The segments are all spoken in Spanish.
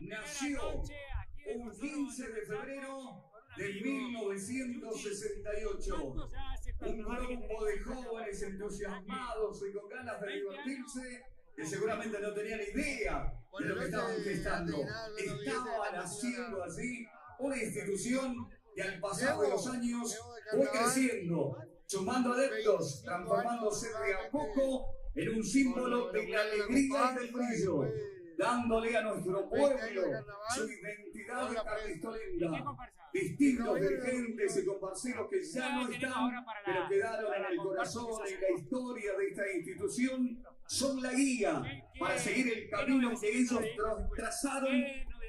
nació un 15 de febrero de 1968. Un grupo de jóvenes entusiasmados y con ganas de divertirse, que seguramente no tenían idea de lo que estaban gestando. Estaban haciendo así una institución que al pasar de los años fue creciendo, sumando adeptos, transformándose de a poco en un símbolo de la alegría y del brillo, dándole a nuestro pueblo su identidad carlistolenda. Distintos dirigentes y comparceros que ya no están, pero quedaron en el corazón, en la historia de esta institución, son la guía para seguir el camino que ellos trazaron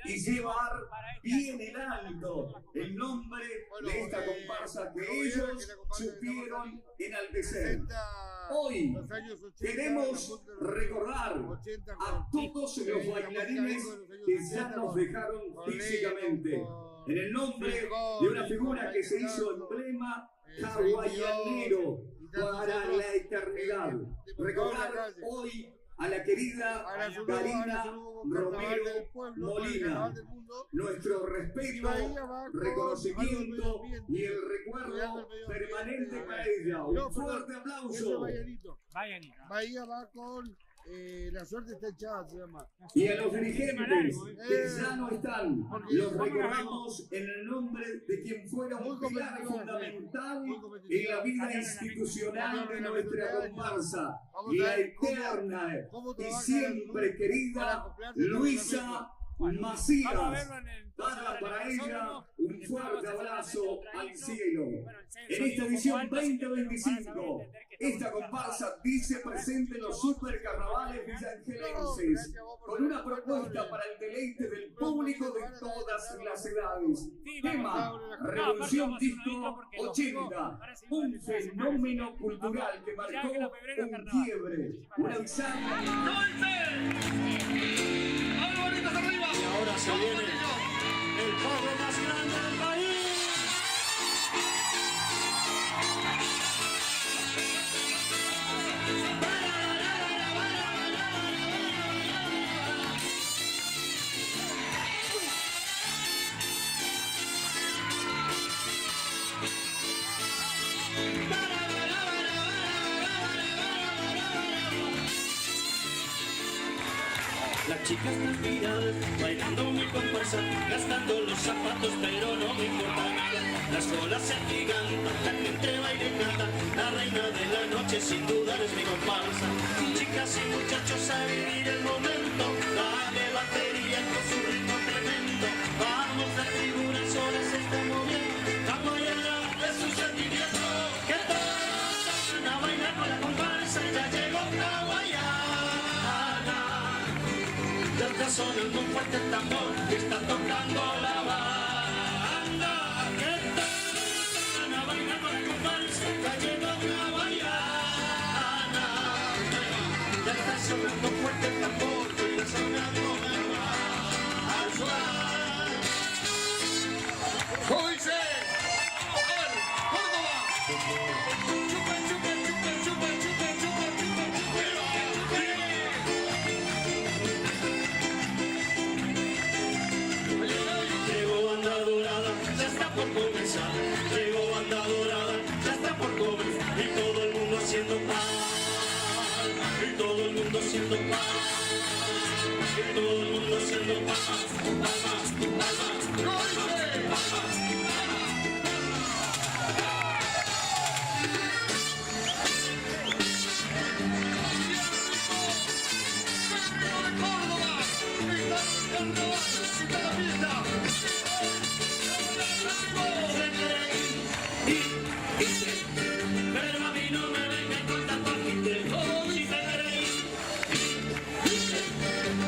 y llevar bien en alto el nombre de esta comparsa que ellos supieron enaltecer. Hoy queremos recordar a todos los bailarines que ya nos dejaron físicamente, en el nombre de una figura que se hizo emblema hawaianero para la eternidad. Recordar hoy a la querida Karina Romero Molina. Nuestro respeto, reconocimiento y el recuerdo permanente para ella. Un fuerte aplauso. Bahía va con La Suerte Está Echada, se llama. Y a los dirigentes que ya no están, los recordamos en el nombre de quien fuera un pilar fundamental en la vida institucional de nuestra comparsa, la eterna y siempre querida Luisa Macías. Para ella un fuerte abrazo al cielo. En esta edición 2025, esta comparsa dice presente en los supercarnavales villangelenses, con una propuesta para el deleite del público de todas las edades. Tema: Revolución Disco 80, un fenómeno cultural que marcó un quiebre, una bisagra. Y ahora se viene el pago más grande del país. Las chicas transpiran, bailando mi comparsa, gastando los zapatos, pero no me importa nada. Las olas se agigantan, la gente baila y canta, la reina de la noche sin duda es mi comparsa. Chicas y muchachos a vivir el momento, dale batería con su ritmo tremendo. Vamos, la tribuna sola se está moviendo, vamos allá de su sentimiento. Que todos salgan a bailar con la comparsa, ya llegó Hawaiana. Ya está sonando un fuerte tambor que está tocando la banda. Que todos a bailar con la comparsa, ya llegó Hawaiana. Ya está sonando un fuerte tambor que está sonando al suave. ¡Joyce! ¡Córdoba! ¡Chupa, chupa, chupa, chupa, chupa, chupa, chupa, Llegó banda dorada, ya está por comenzar. Llegó banda dorada, ya está por comenzar. Y todo el mundo haciendo paz. Y todo el mundo haciendo paz. Y todo el mundo haciendo paz. Palmas, palmas, palmas, palmas. Pero a mí no me vengan con tatuajes, oh, si te creí.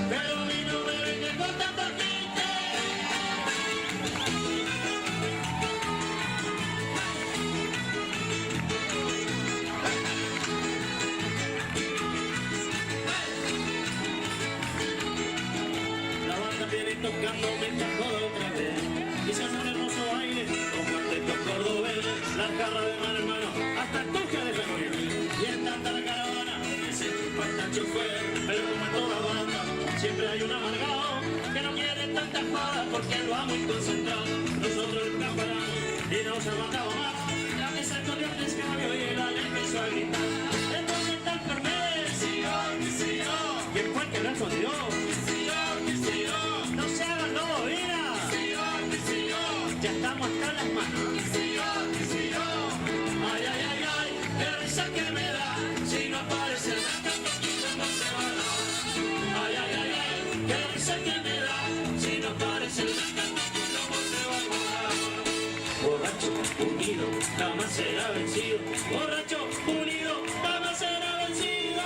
Pero a mí no me vengan con tatuajes. La banda viene tocando, me encajó otra vez. Y se hace un hermoso baile, con cuartetos cordobés. La jarra de mano en mano, hasta el toque de febrero. Y en tanta la caravana, ese falta chofer. Pero como en toda banda, siempre hay un amargado que no quiere tapada porque lo amo muy concentrado. Nosotros nunca paramos y nos aguantamos más. La mesa corrió un escabio y el aire empezó a gritar. ¿Dónde está el Fernet? ¿Quién fue el que lo escondió? No se hagan lobo, mira. Ya estamos hasta las manos. Ay, ay, ay, ay, qué risa que me da. Si no aparece el no se va a dar. Ay, ay, ay, ay, qué risa que me da. Si no aparece el no se va a dar. Borracho, unido, jamás será vencido. Borracho, unido, jamás será vencido.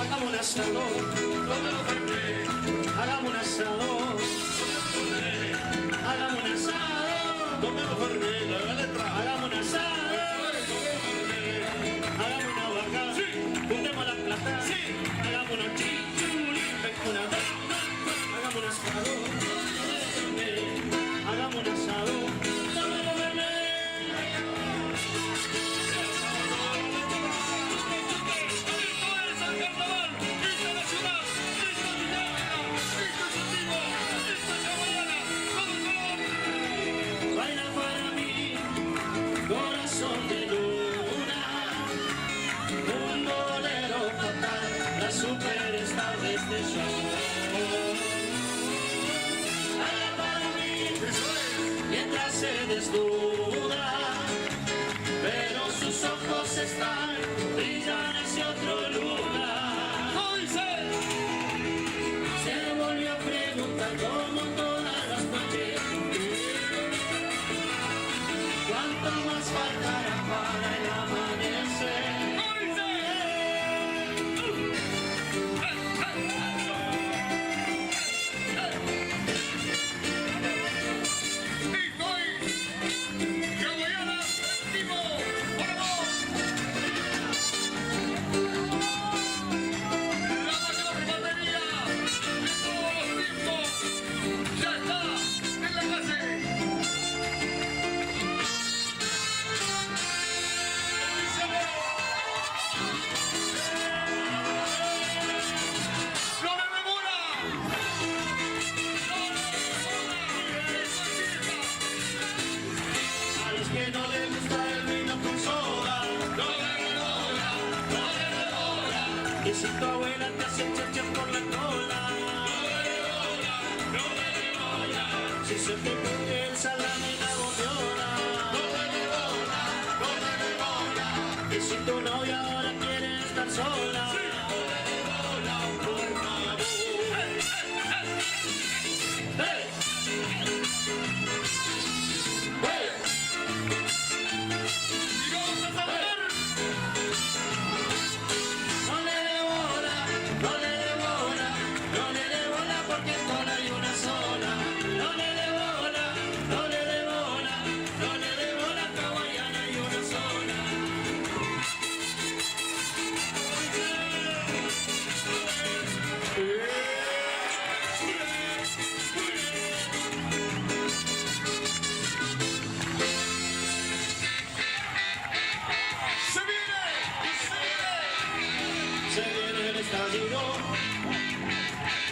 Hagamos un asado, hagamos un asado, hagamos un asado, hagamos un asado, hagamos una vaca, juntemos la plata, hagamos una chichulín, hagamos un asado, hagamos un asado. Superstar de este show. Baila para mí, mientras se desnuda, pero sus ojos están, brillan hacia otro lugar. Se volvió a preguntar como todas las noches, ¿cuánto más faltará para el amanecer? Y si tu abuela te hace chacha por la cola, si se te pone el salame y la botella, y si tu novia ahora quiere estar sola, por favor. ¡Hey!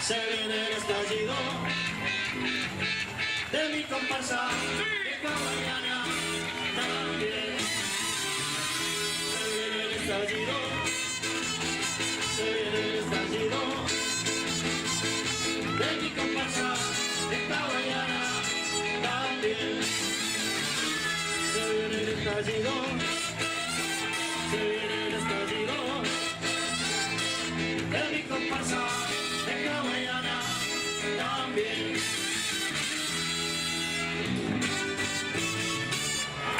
Se viene el estallido de mi comparsa de Hawaiana también. Se viene el estallido, se viene el estallido de mi comparsa de Hawaiana también. Se viene el estallido, se viene el estallido de mi comparsa de Hawaiana también.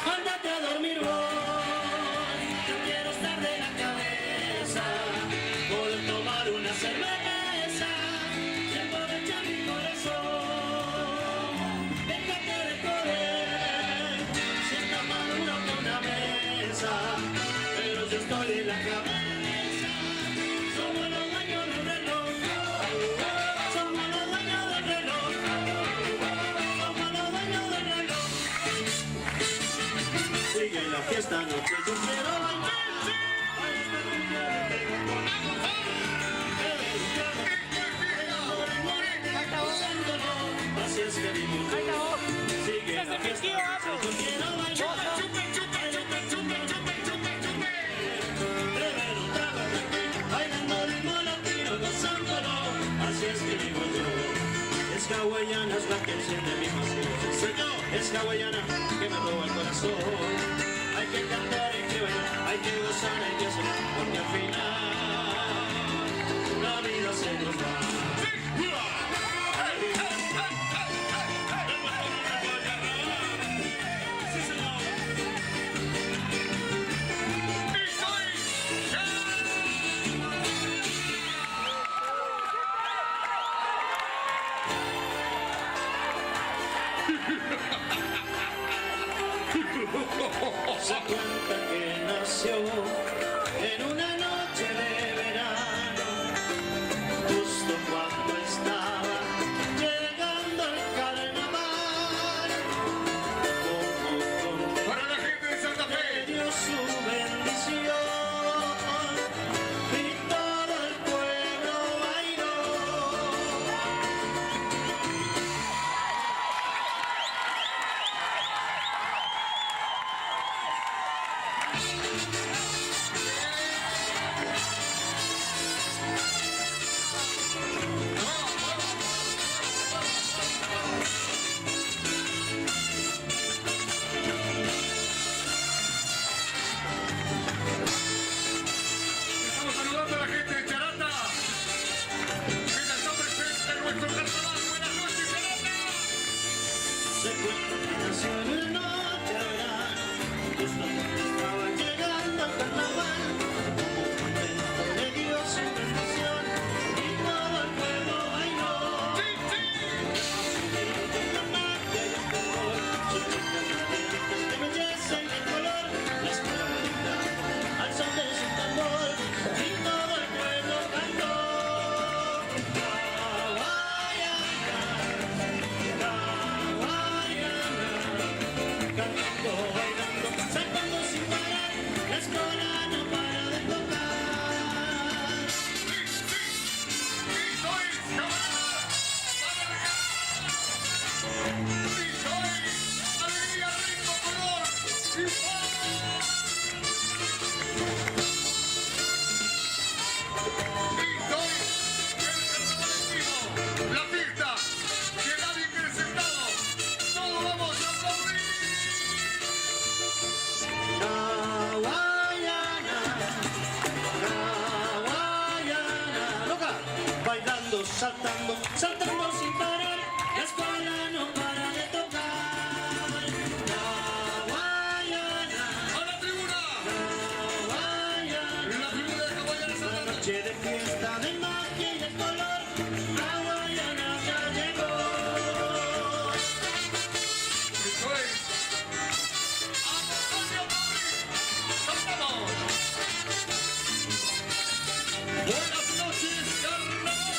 Ándate a dormir vos, yo quiero estar de la cabeza, porque esta noche yo quiero bailar. Así es que vivo yo. Sigue la fiesta, yo quiero bailar. Bailando ritmo latino, gozándolo. Así es que vivo yo. Es hawaiana, es la que enciende mi pasión. Señor, es hawaiana que me roba el corazón. Hay que cantar, hay que bailar, hay que gozar, hay que soñar, porque al final la vida se nos va. Se cuenta que nació en una noche de verano, justo cuando estaba llegando el carnaval. Como Para la gente de Santa Fe. dio su bendición y todo el pueblo bailó. Estamos saludando a la gente de Charata. Que ya está presente en nuestro carnaval. Buenas noches, Charata. Se cuenta que nació en una noche de verano, justo cuando estaba llegando al carnaval. Como un momento le dio su bendición y todo el pueblo bailó. Sí, sí. La magia y el color, sus chicas radiantes de belleza y de color, la escuela bonita al son de su tambor y todo el pueblo cantó. Cantando, bailando, saltando sin parar, la escuela no para de tocar. Sí, sí. Y soy camarada. Y soy alegría, ritmo, color y paz. Y soy el carnavalesco. La fiesta que nadie quiere sentado. Todos vamos a aplaudir. Hawaiana, loca, bailando, saltando, saltando sin parar, la escuela no para de tocar. Hawaiana, ¡A la tribuna! Hawaiana, En la tribuna de Hawaiana la Santana. noche de fiesta de magia y de color, Hawaiana ya llegó. Eso es. Antonio Mauri. ¡Saltamos! Buenas noches, carnaval.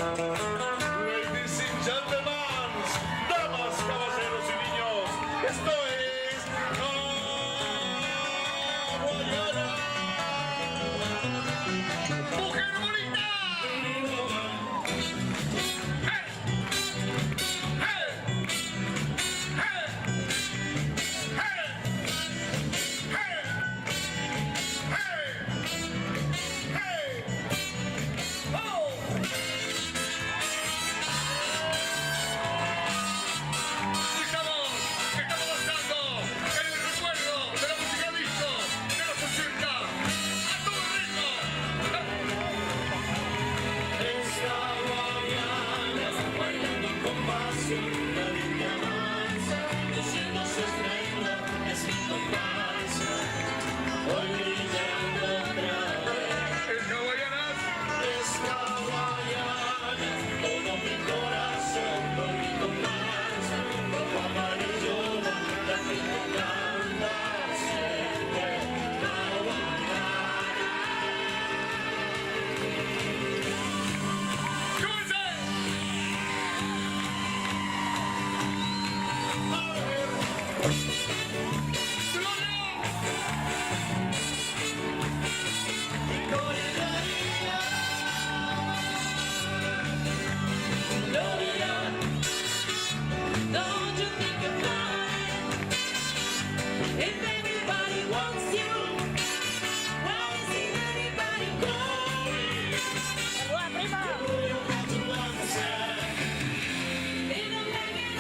Ladies and gentlemen, damas, caballeros y niños, esto es Hawaiana. ¡Mujer bonita! ¡Hey! ¡Hey! ¡Hey! ¡Hey! ¡Hey! ¡Hey! ¡Oh! Estamos danzando en el recuerdo de la música disco de los 80 a todo ritmo. Esta mañana bailando con pasión, la línea avanza, luciendo su estrella, es mi comparsa, hoy brillando otra vez. El Hawaianas. Esta mañana todo mi corazón, con mi comparsa, rojo amarillo, la que me canta siempre, Hawaiana. ¡Cruce! Don't you think you're fine? If everybody wants you, why isn't anybody going? They don't make it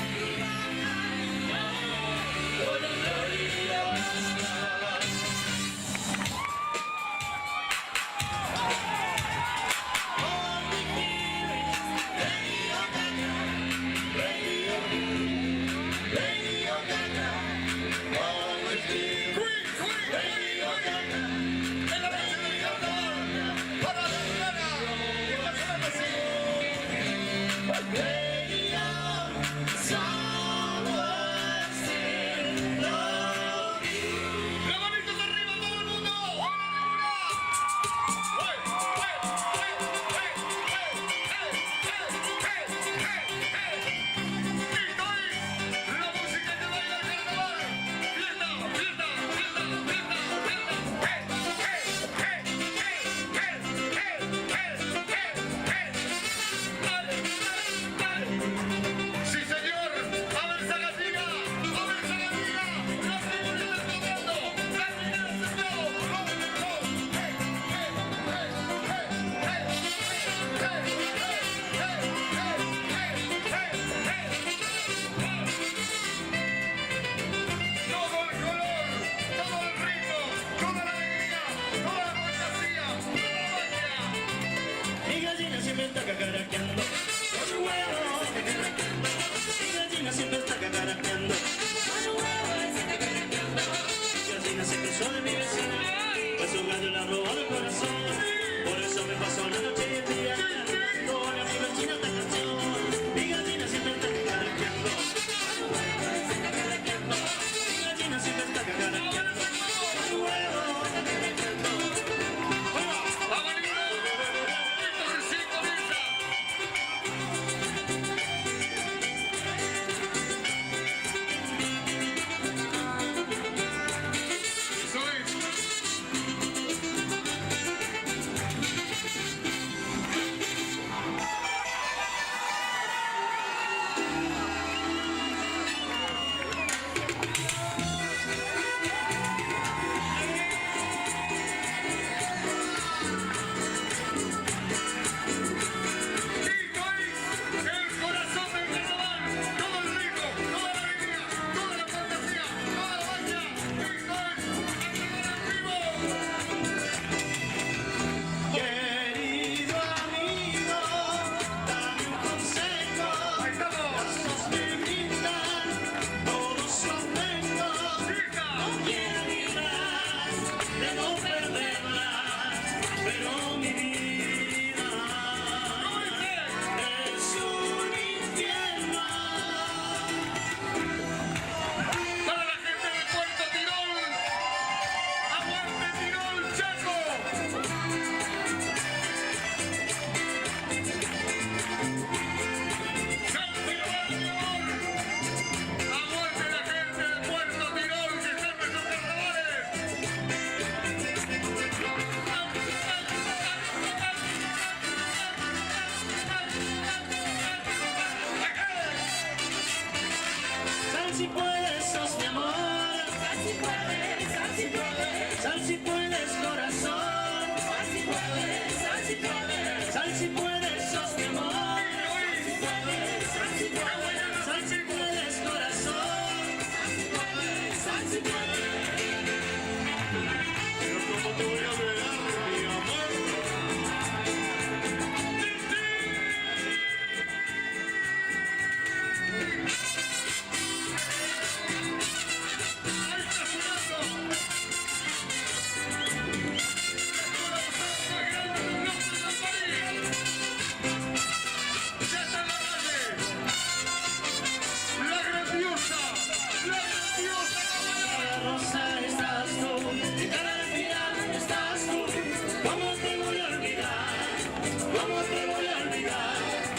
¿Cómo te voy a olvidar?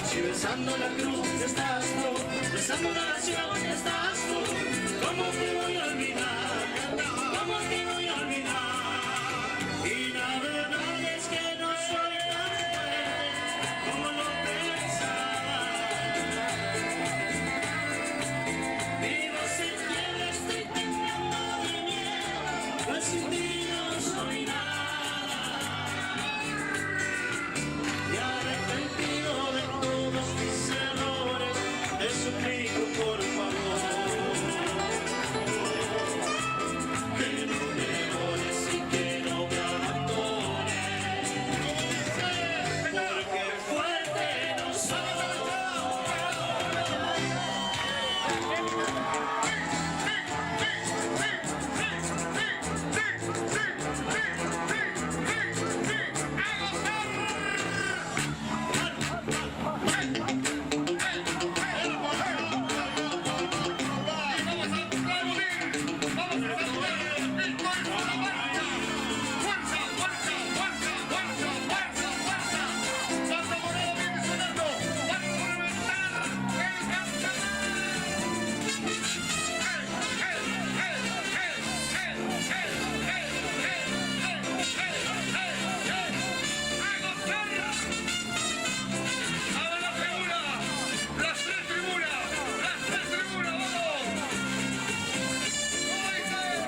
Si besando la cruz estás tú, besando la nación estás tú. ¿Cómo te voy a olvidar? ¿Cómo te voy a olvidar? Y la verdad es que no soy tan fuerte como lo pensaba. Vivo sin tierra, estoy temblando de miedo, pues sin ti no soy nada. Y arrepentido de todos mis errores, te suplico por favor que no me dejes y que no me abandones, porque fuerte no soy.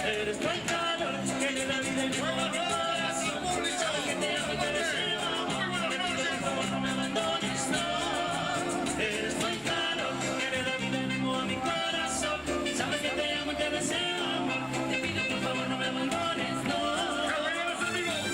Eres tu calor que le da vida y nueva a mi corazón. Sabes que te amo y te deseo. Te pido por favor no me abandones, no. Eres tu calor que le da vida y nueva a mi corazón. Sabes que te amo y te deseo. Te pido por favor no me abandones, no. Caballeros amigos.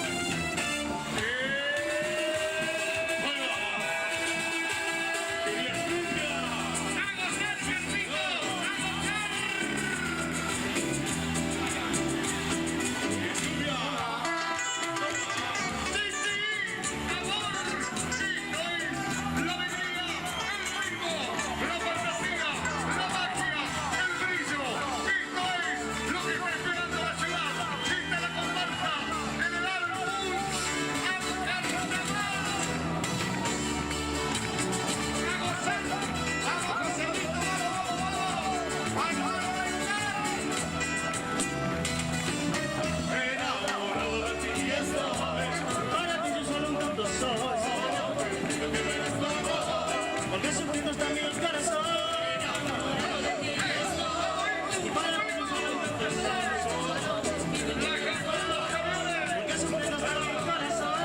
Para ti yo solo un tonto soy. Porque sufridos también el corazón. Y para ti yo solo un tonto soy. Porque sufridos también el corazón.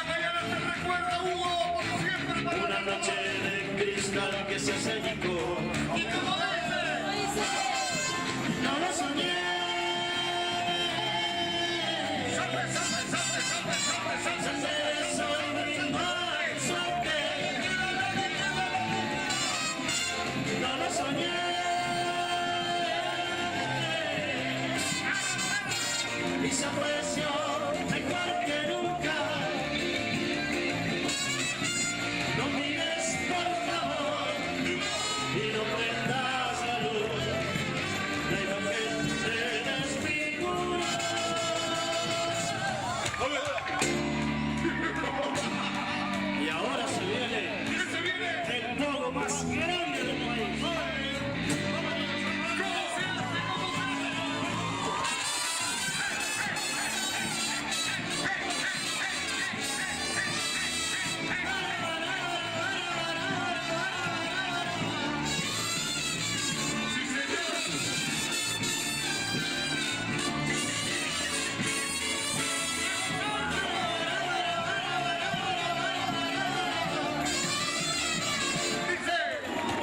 Mañana te recuerdo. que se hace rico. Y como dice, No lo soñé. salve, salve, salve, salve, salve, salve, Soy mi mal suerte. No lo soñé. Y se apreció mejor que nunca. No mires por favor y no prendas la luz. La imagen se desfigura. Y ahora se viene el pogo más grande del país.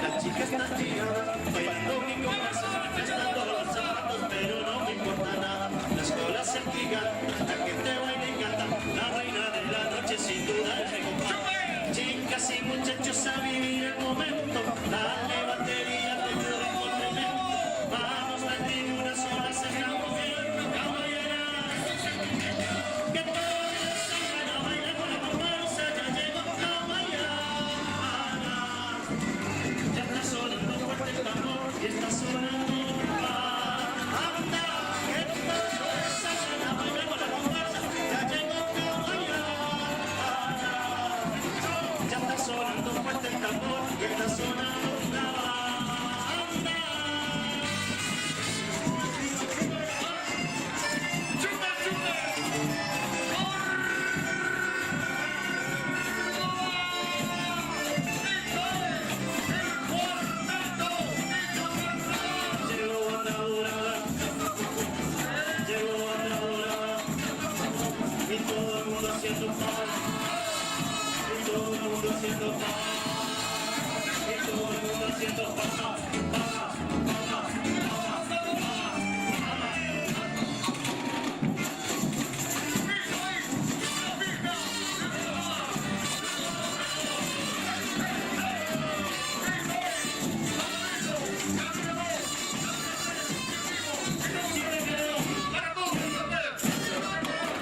Las chicas están tiradas, bailando mi comparsa, gastando los zapatos, pero no me importa nada. Las colas se agigan, la gente baila y canta, la reina de la noche sin duda es mi compadre. Chicas y muchachos a vivir el momento, dale batería, te juro con tremendo. Vamos, dale una sola, sacamos bien, caballera. Que todos salgan a bailar con la comparsa, ya llegó caballera. Ya está sonando fuerte el tambor y está sonando anda, que todos salgan a bailar con la comparsa, ya llegó caballera. Ya está sonando fuerte el tambor y está sonando anda. chupa, chupa. Llegó andadura, llegó andadura, y todo el mundo haciendo paz, y todo el mundo haciendo paz, y todo el mundo haciendo paz. Para todos ustedes.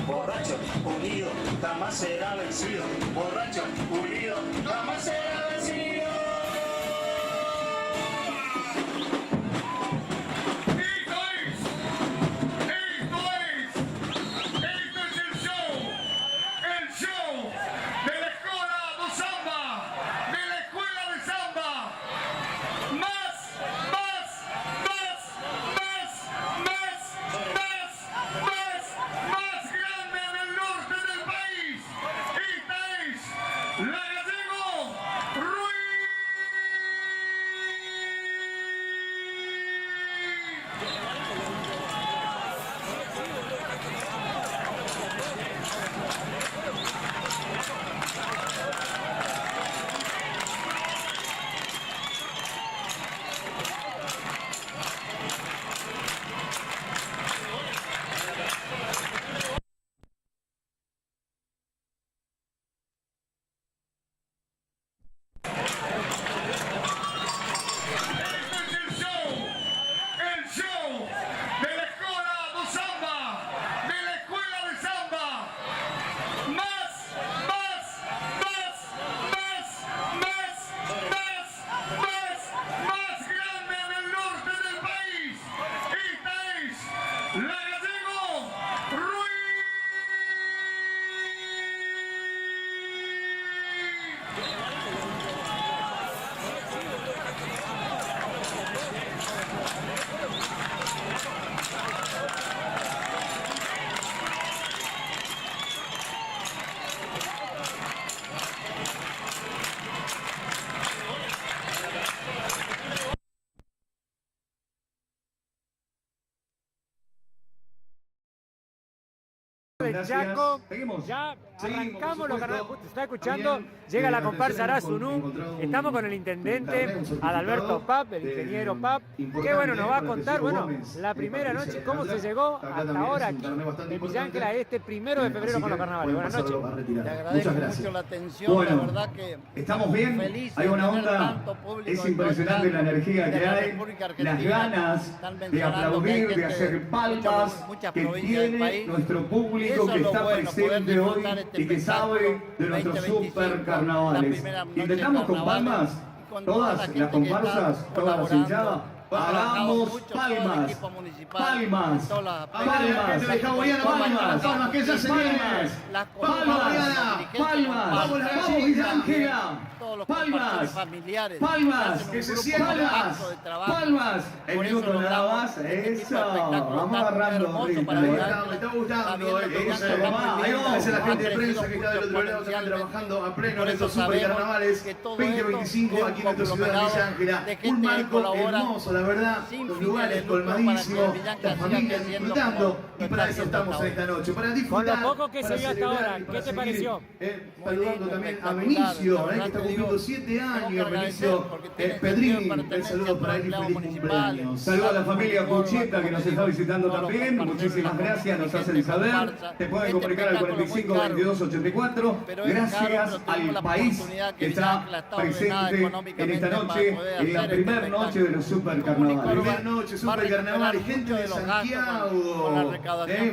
Borracho, unido, jamás será vencido. Borracho, unido, jamás será vencido. Esto es el show de la escuela de samba, más grande del norte del país. Esta es la Gallego del gracias. Chaco. Seguimos. Ya Seguimos, arrancamos por los supuesto. carnavales. Se está escuchando, También, llega la atención, comparsa hemos Arazunú. encontrado un Estamos con el intendente certificado Adalberto Pap, el ingeniero Pap, que bueno, nos va a contar, bueno, la primera noche, cómo se llegó hasta ahora aquí en Villa Ángela este 1 de febrero con los carnavales. Buenas noches. Te agradezco mucho la atención, Bueno, la verdad que estamos bien, feliz de hay una tener onda, tanto público es en impresionante total la energía de que la hay, República las Argentina. ganas Están de mencionando que hay aplaudir, de gente hacer de palmas muchas que provincias del tiene país. nuestro Y público eso que es lo está bueno, poder presente hoy disfrutar este y que sabe de nuestros 2025, super la carnavales. primera noche de Intentamos con carnavales, palmas, y con toda la todas gente las que está comparsas, todas las colaborando. hinchadas, hagamos palmas, palmas, palmas, palmas, que ya se viene, palmas, vamos Villa Ángela, palmas, palmas, que se sientan, palmas, el minuto nada más, eso, vamos agarrando ritmo, Me está gustando, eso, mamá, ahí vamos. Esa es la gente de prensa que está del otro lado, están trabajando a pleno en estos super carnavales 2025 aquí en nuestra ciudad de Villa Ángela. Un marco hermoso, la verdad, los lugares colmadísimos, las familias disfrutando, y para eso estamos en esta noche, para disfrutar. Con lo poco que se para vio hasta celebrar ahora, y ¿qué para te seguir, pareció? Saludando también a Benicio, que está cumpliendo 7 años, Benicio Pedrini, un saludo para él y feliz cumpleaños. Saludos a la familia Pucheta que nos está visitando también. Muchísimas gracias, nos hacen saber. Te pueden comunicar al 45 22 84. Gracias al país que está presente en esta noche, en la primera noche de los super carnavales. Primera noche, super carnaval y gente de Santiago.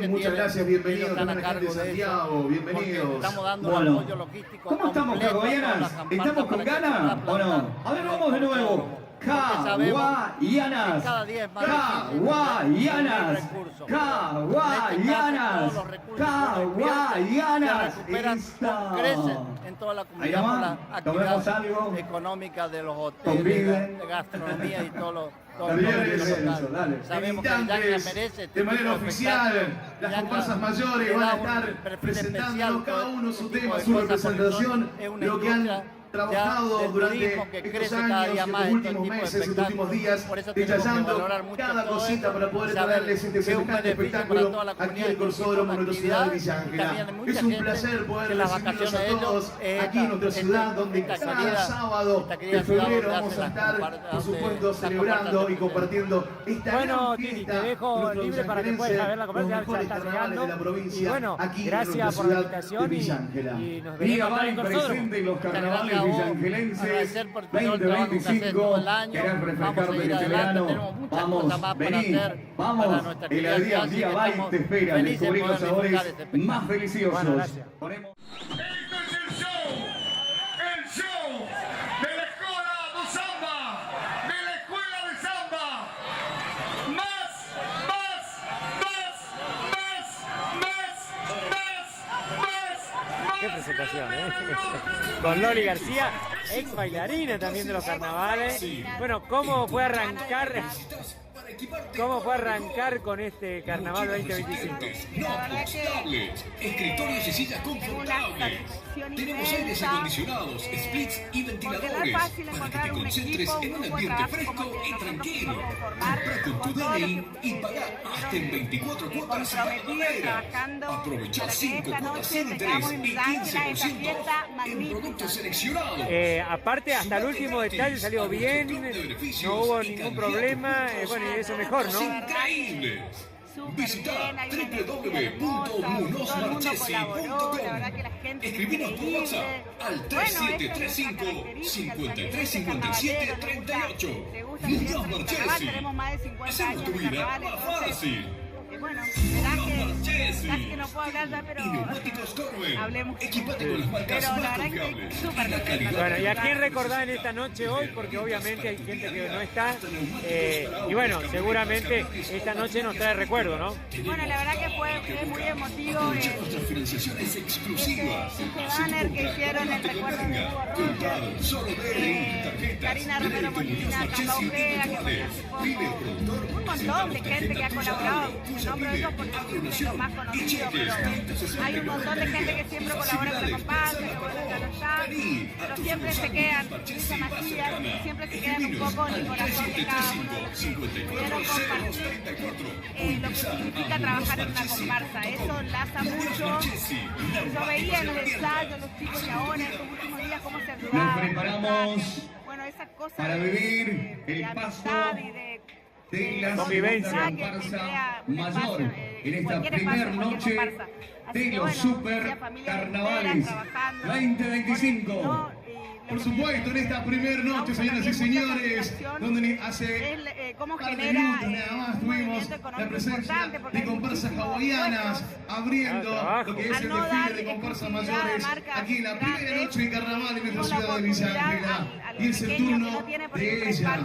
Muchas gracias, bienvenidos también a la gente de Santiago, bienvenidos. Bueno, ¿cómo estamos, cagoyanas? ¿Estamos con ganas o no? A ver, vamos de nuevo. Hawaianas, hawaianas, hawaianas, hawaianas. Crecen en toda la Ahí comunidad por nomás, la tomemos actividad algo. económica de los Conviven. hoteles, de gastronomía y todo lo También comercio eso, local. dale. Sabemos que Villa Ángela merece este De manera tipo de oficial, espectáculo. las Villa comparsas Ángela mayores le van a da un estar perfil presentando especial cada todo uno este su tipo tema, de su cosas, porque representación, es una lo que han industria trabajado del durante turismo que estos crece cada años, día estos más en todo últimos tipo de meses, estos últimos espectáculos. días, Por eso tenemos que detallando valorar mucho cada todo cosita esto para poder y saber traerles este que es un semejante beneficio para espectáculo toda la aquí comunidad en el y Corsódromo, en nuestra ciudad de Villa y Ángela. también hay mucha Es un gente placer poder que las recibirlos vacaciones a de todos ellos es aquí en nuestra ciudad, donde esta cada querida- sábado esta de querida ciudad febrero donde vamos hacen a las estar, compartas, por supuesto, las celebrando compartas y compartiendo esta Bueno, gran Tini, fiesta. te dejo nuestros libre para que puedas ver la los conversación, ya mejores está carnavales llegando. de la provincia, Y bueno, aquí en gracias nuestra por la ciudad invitación de Villa Ángela. y nos Día veremos en Bay el Corsódromo. presente en los carnavales Gracias a vos. villangelenses Agradecer por todo el trabajo que hacen todo 2025. el año. Querés Vamos a refrescarte seguir este adelante, verano. tenemos muchas Vamos, cosas más para vení, hacer vamos. para nuestra El querida día ciudad, así Día que Bay estamos te espera. felices de Descubrir los poder sabores disfrutar este espectáculo. más deliciosos. Bueno, gracias. Ponemos- Este es el show de la escuela de samba, de la escuela de samba. Más, más, más, más, más, más, más. Qué presentación, ¿eh? Con Loli García, ex bailarina también de los carnavales. Bueno, ¿cómo fue arrancar? ¿Cómo fue arrancar con este carnaval 2025? La verdad que escritorios y sillas confortables. Tenemos aires acondicionados, splits y ventiladores porque no es fácil para que encontrar te un concentres equipo, en un un grupo de ambiente trabajo como fresco el que y nosotros tranquilo. pudimos formar, Compra con tu con todo lo DNI que y paga hasta en 24 cuotas sin comprometidos trabajando Aprovechá para que 5 esta cuotas noche sin tengamos interés en y Villa Ángela esta 15% fiesta en magnífica. productos seleccionados. Aparte, hasta el último detalle salió bien, no hubo ningún problema, bueno, y eso mejor, ¿no? Increíble. Súper Visita bien, hay una energía hermosa, todo el mundo colaboró, la verdad que la gente es Escribinos por increíble. WhatsApp al Bueno, esta es nuestra 3735 característica, 5357 el carnavalero, 38. te gusta el Muñoz carnaval, Marchesi. tenemos más de 50 Hacemos años tu de vida carnaval, más entonces, fácil. bueno, verás que Marchesi. casi que no puedo hablar ya, pero Y neumáticos Corbe. hablemos. Equipate con las marcas Pero la más verdad que confiables. súper Y la contenta. calidad. Bueno, ¿y a quién recordar en esta noche hoy? Porque obviamente hay gente que no está. Y bueno, seguramente esta noche nos trae recuerdo, ¿no? Bueno, la verdad que fue muy emotivo Aprovecha nuestras financiaciones exclusivas. este banner que hicieron en recuerdo de Hugo Comprado solo de tarjetas. Karina Romero Molina, Camba Ojeda, que participó, un montón de gente que ha colaborado, nombro eso porque es lo más conocido, pero hay un montón de gente que siempre colabora con la comparsa, que bueno, ya no está, pero siempre se quedan, dice Matías, siempre se quedan un poco en el corazón de cada uno de los que pudieron compartir lo que significa trabajar en una comparsa. Eso enlaza mucho. Yo veía en los ensayos, los chicos de ahora, en estos últimos días, cómo se ayudaban. Nos preparamos bueno, esa cosa para vivir el paso de la convivencia comparsa mayor en esta primera noche de los super carnavales 2025. Por supuesto, en esta primera noche, señoras y señores, donde hace cómo par de genera minutos nada más tuvimos la presencia de comparsas hawaianas abriendo lo que es el desfile de comparsas mayores aquí en la primera noche de carnaval en nuestra ciudad de Villa Ángela. Y es el turno de ella,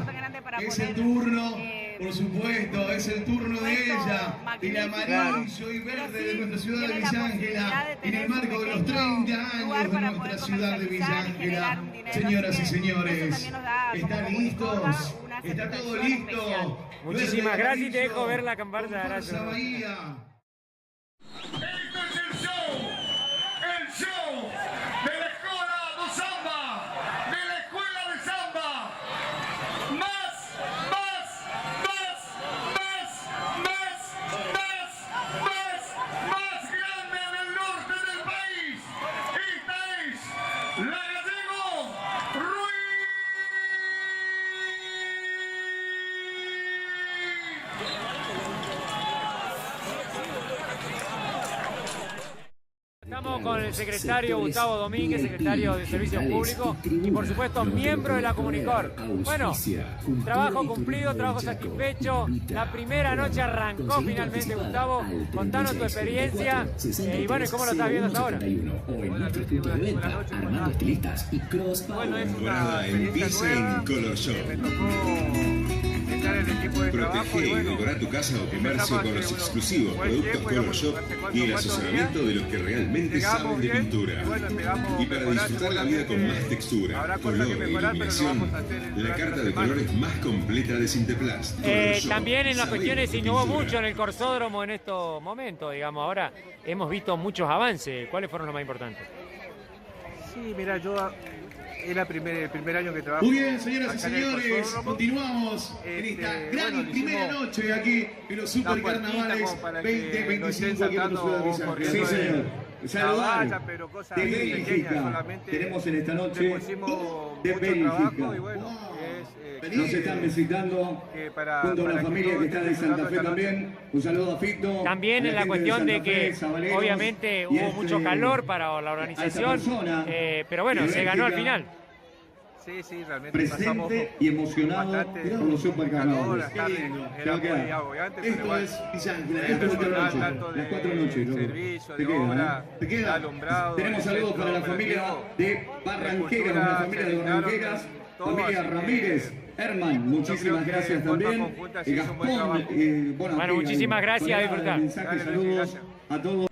es el turno, por supuesto, es el turno de ella, del amarillo y verde de nuestra ciudad de Villa Ángela, en el marco de los 30 años de nuestra ciudad de Villa Ángela. Señoras y señores, ¿están listos? ¿Está todo listo? Muchísimas gracias y te dejo ver la comparsa. Gracias. Estamos con el secretario Gustavo Domínguez, secretario de Servicios Públicos y por supuesto miembro de la Comunicor. Bueno, trabajo cumplido, trabajo satisfecho. La primera noche arrancó finalmente, Gustavo. Contanos tu experiencia y bueno, ¿cómo lo estás viendo hasta ahora? Bueno, es una empieza en Color Shop. Protege y decorar tu casa o comercio con los exclusivos productos Color Shop y el asesoramiento de los que realmente saben de pintura. Y para disfrutar la vida con más textura, color e iluminación, la carta de colores más completa de Sinteplast. También en las cuestiones se innovó mucho en el Corsódromo en estos momentos, digamos. Ahora hemos visto muchos avances. ¿Cuáles fueron los más importantes? Sí, mira, yo... Es el primer año que trabajo. Muy bien, señoras y señores, continuamos en esta gran primera noche aquí en los Super Carnavales 2025 aquí en la ciudad de Villa Ángela. Sí, señor. Saludar de Bélgica. Tenemos en esta noche de Bélgica. Nos están visitando junto a la familia que está de Santa Fe también. Un saludo a Fito. También en la cuestión de que obviamente hubo mucho calor para la organización, pero bueno, se ganó al final. Sí, sí, realmente presente y emocionado por los supercarnavales. Era muy agobiante, esto pero es Villa Ángela, esto es las 4 noches. Servicio, te de obra, queda. alumbrado. Tenemos saludos para la familia de Barranqueras, la familia de Barranqueras, familia Ramírez. Herman, muchísimas gracias también. Gastón, bueno, muchísimas gracias, a disfrutar. Saludos a todos.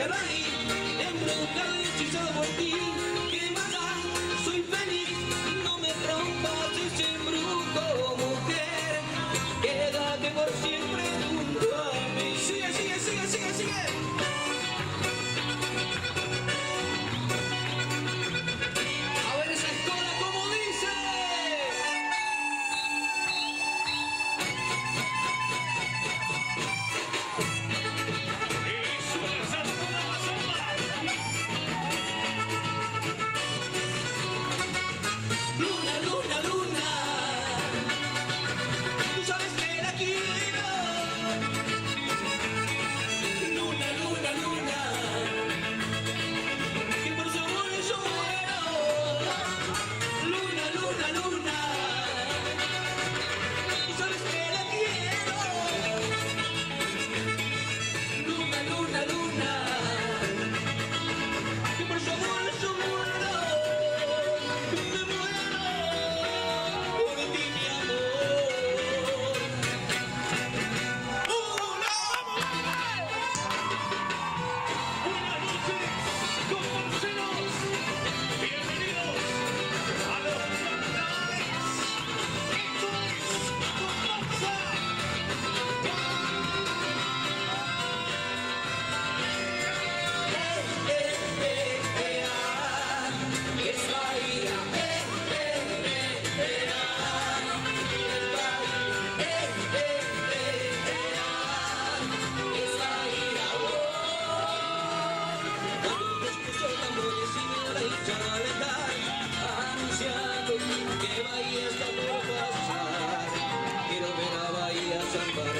déjalo ahí, embrujado y hechizado por ti. ¿Qué más da? Soy feliz, no me rompas ese embrujo, mujer. Quédate por siempre junto a mí. Sigue, sigue, sigue, sigue, sigue. A ver esa escola como dice. Luna, luna, luna, tú sabes que la quiero. Luna, luna, luna, que por su amor yo muero. Luna, luna, luna, tú sabes que la quiero. Luna, luna, luna, que por su amor yo muero. Me muero por ti, mi amor. Buenas noches, compañeros. Bienvenidos a los carnavales. Esto es Comparsa. Es Bahía. Es Bahía. Cuando escucho tambores y la hincha letal, anunciando que Bahía está por pasar. Quiero ver a Bahía zambar,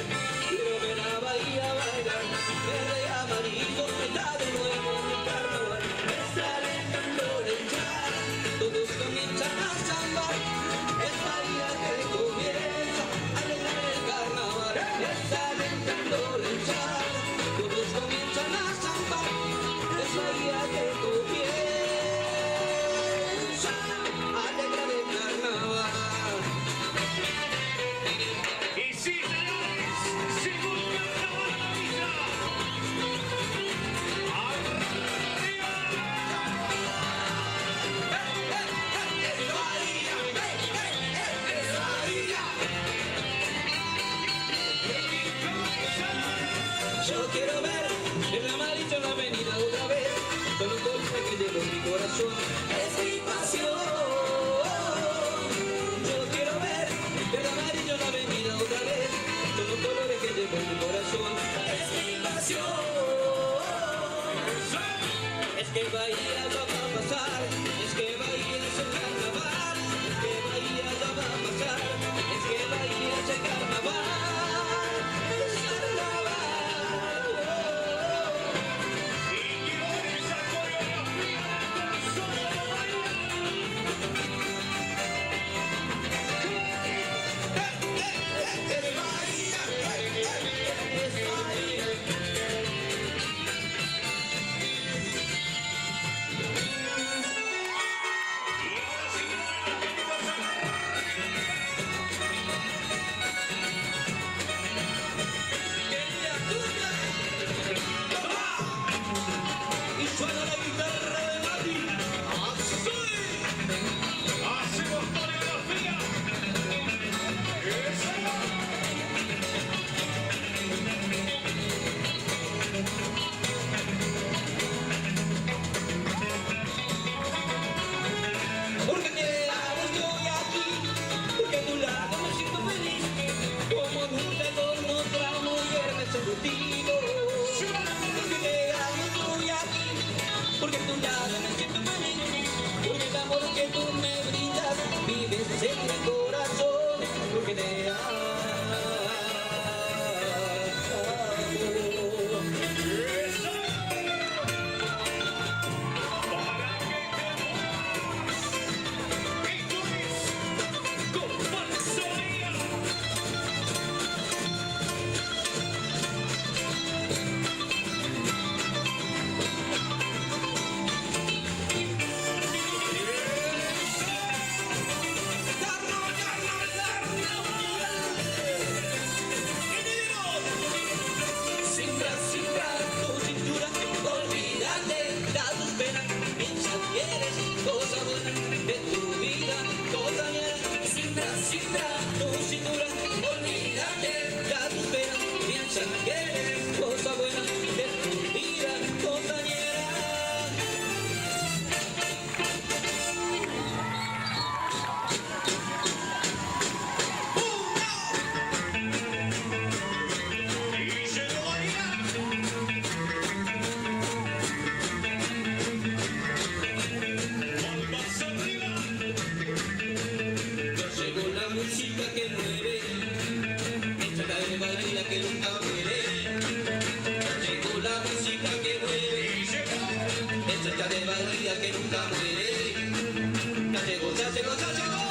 quiero ver a Bahía bailar. Verde y amarillo está de nuevo en el carnaval. Me sale el calor en echar, todos comienzan a zambar. Es Bahía que comienza a alegrar el carnaval. Me sale el calor en echar, todos comienzan a zambar. Es Bahía que comienza a alegrar el carnaval. Y sí, señores, sigo el carnaval a la villa. Yo quiero ver el amarillo en la avenida otra vez, con un golpe que llevo en mi corazón. Es mi pasión. Yo quiero ver el amarillo en la avenida otra vez, con los colores que llevo en mi corazón. Es mi pasión. Es que Bahía ya va a pasar, es que Bahía es el carnaval, es que Bahía ya va a pasar, es que Bahía es el carnaval, es carnaval. Y quiero esa coreografía con solo y suena la guitarra de Mati. ¡Así! ¡Hacemos coreografía! ¡Eso! Porque te amo, estoy aquí, porque a tu lado me siento feliz, como nunca con otra mujer me he sentido. Porque te amo, estoy aquí, porque a tu lado me siento feliz, porque el amor que tú me brindas vives en mi corazón, porque te amo. vida que nunca muere. Llegó la música que mueve, esta de Bahía que nunca muere. Ya llegó, ya llegó, ya llegó.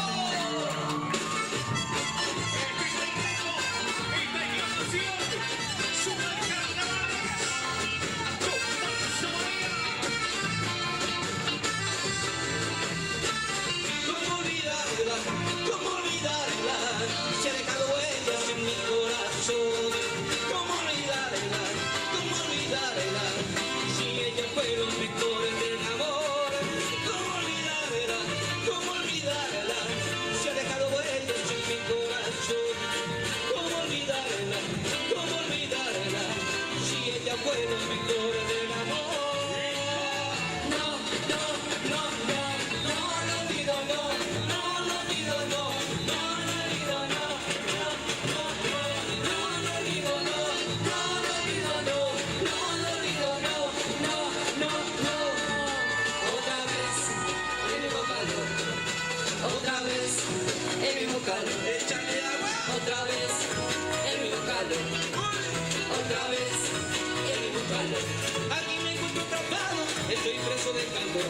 Aquí me encuentro atrapado, estoy preso de calor.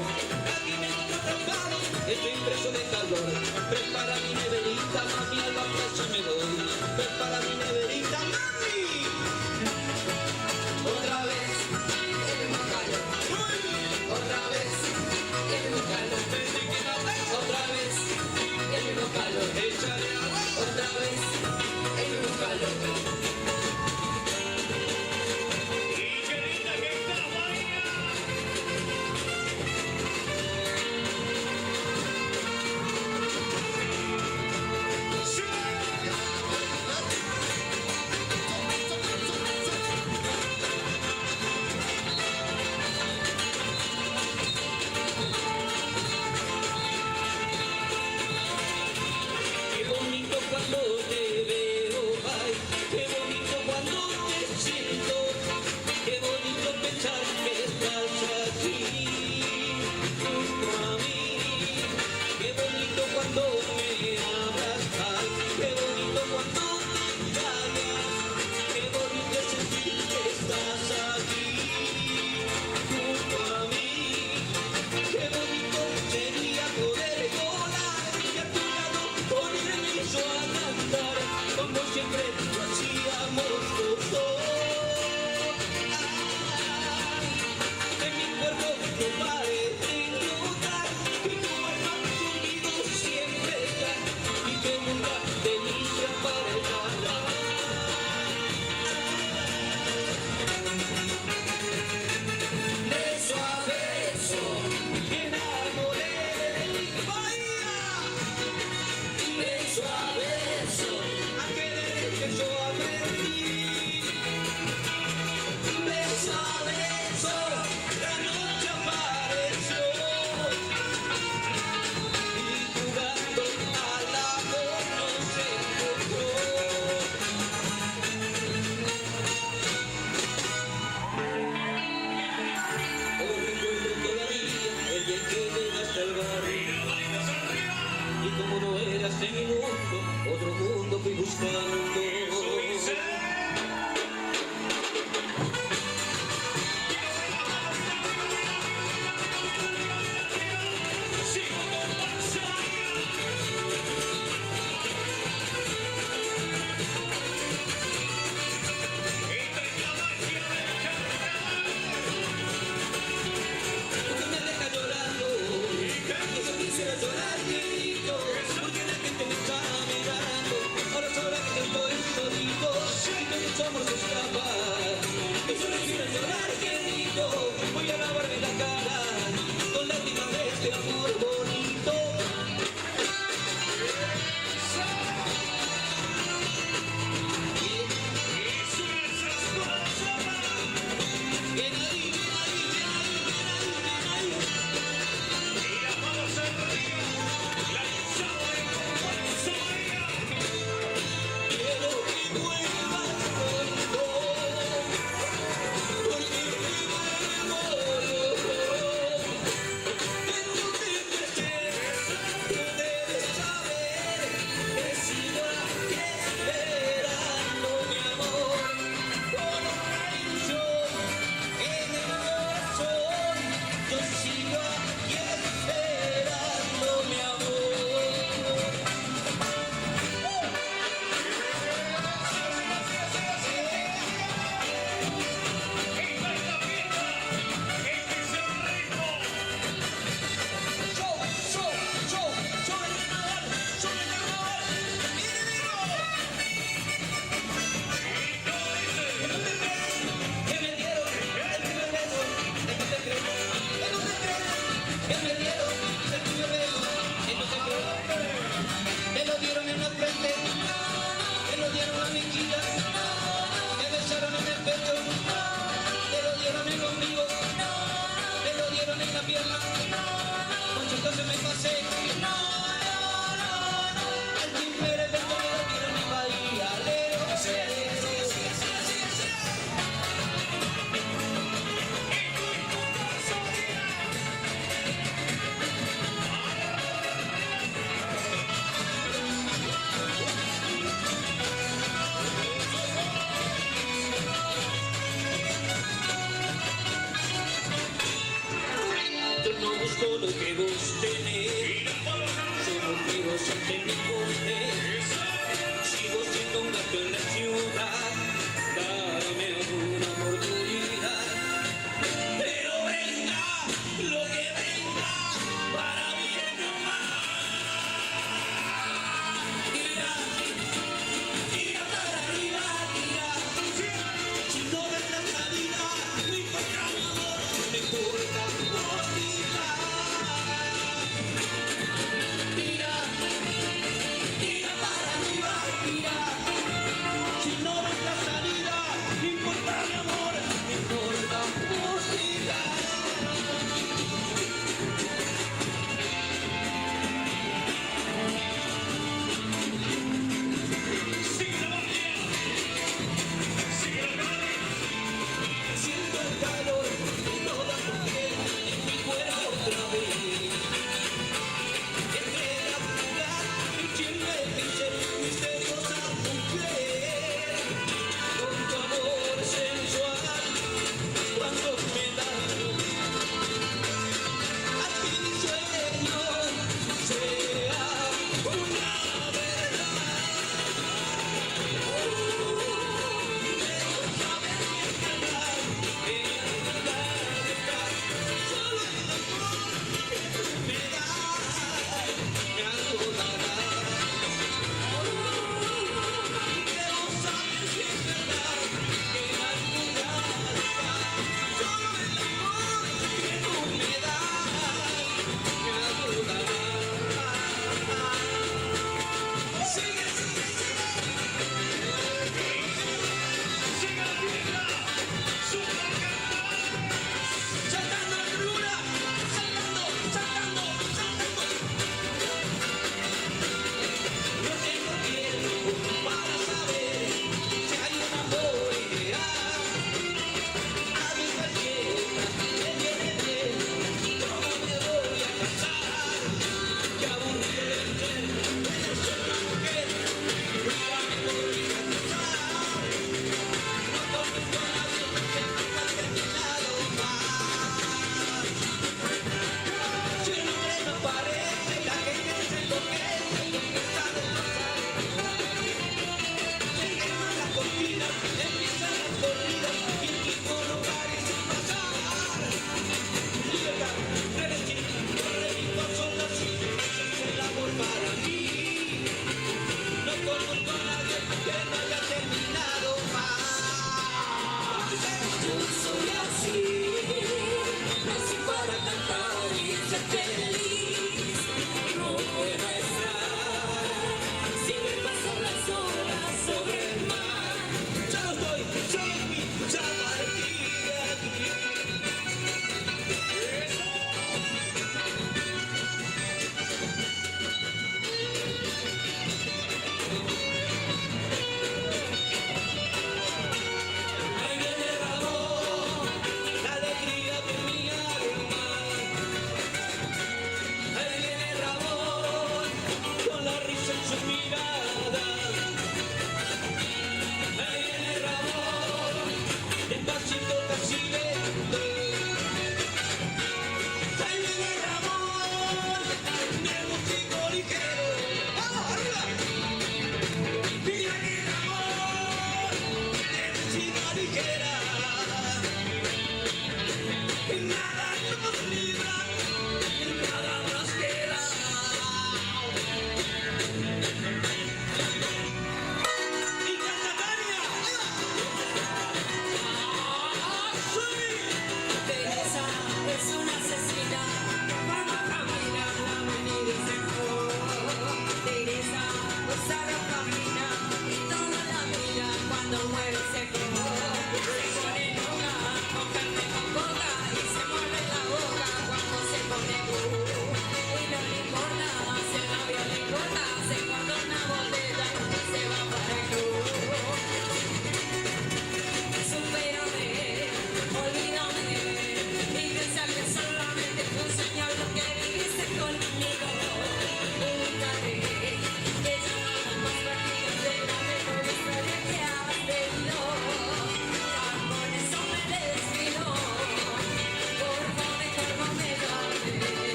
Aquí me encuentro atrapado, estoy preso de calor. Prepara mi neverita, mami, a la plaza me voy. Prepara mi neverita, mami. Otra vez, el mismo calor. Otra vez, el mismo calor. Otra vez, el mismo calor. Échale agua. Otra vez, el mismo calor. todo lo que vos tenés. Yo no quiero serte mi poder. Sigo siendo un gato en la ciudad. Dame una oportunidad. Pero venga lo que venga, para bien o mal. Tira, tira para arriba, tira. Si no ves la salida, no importa mi amor, no importa tu hostilidad. Tira, tira para arriba, tira. Si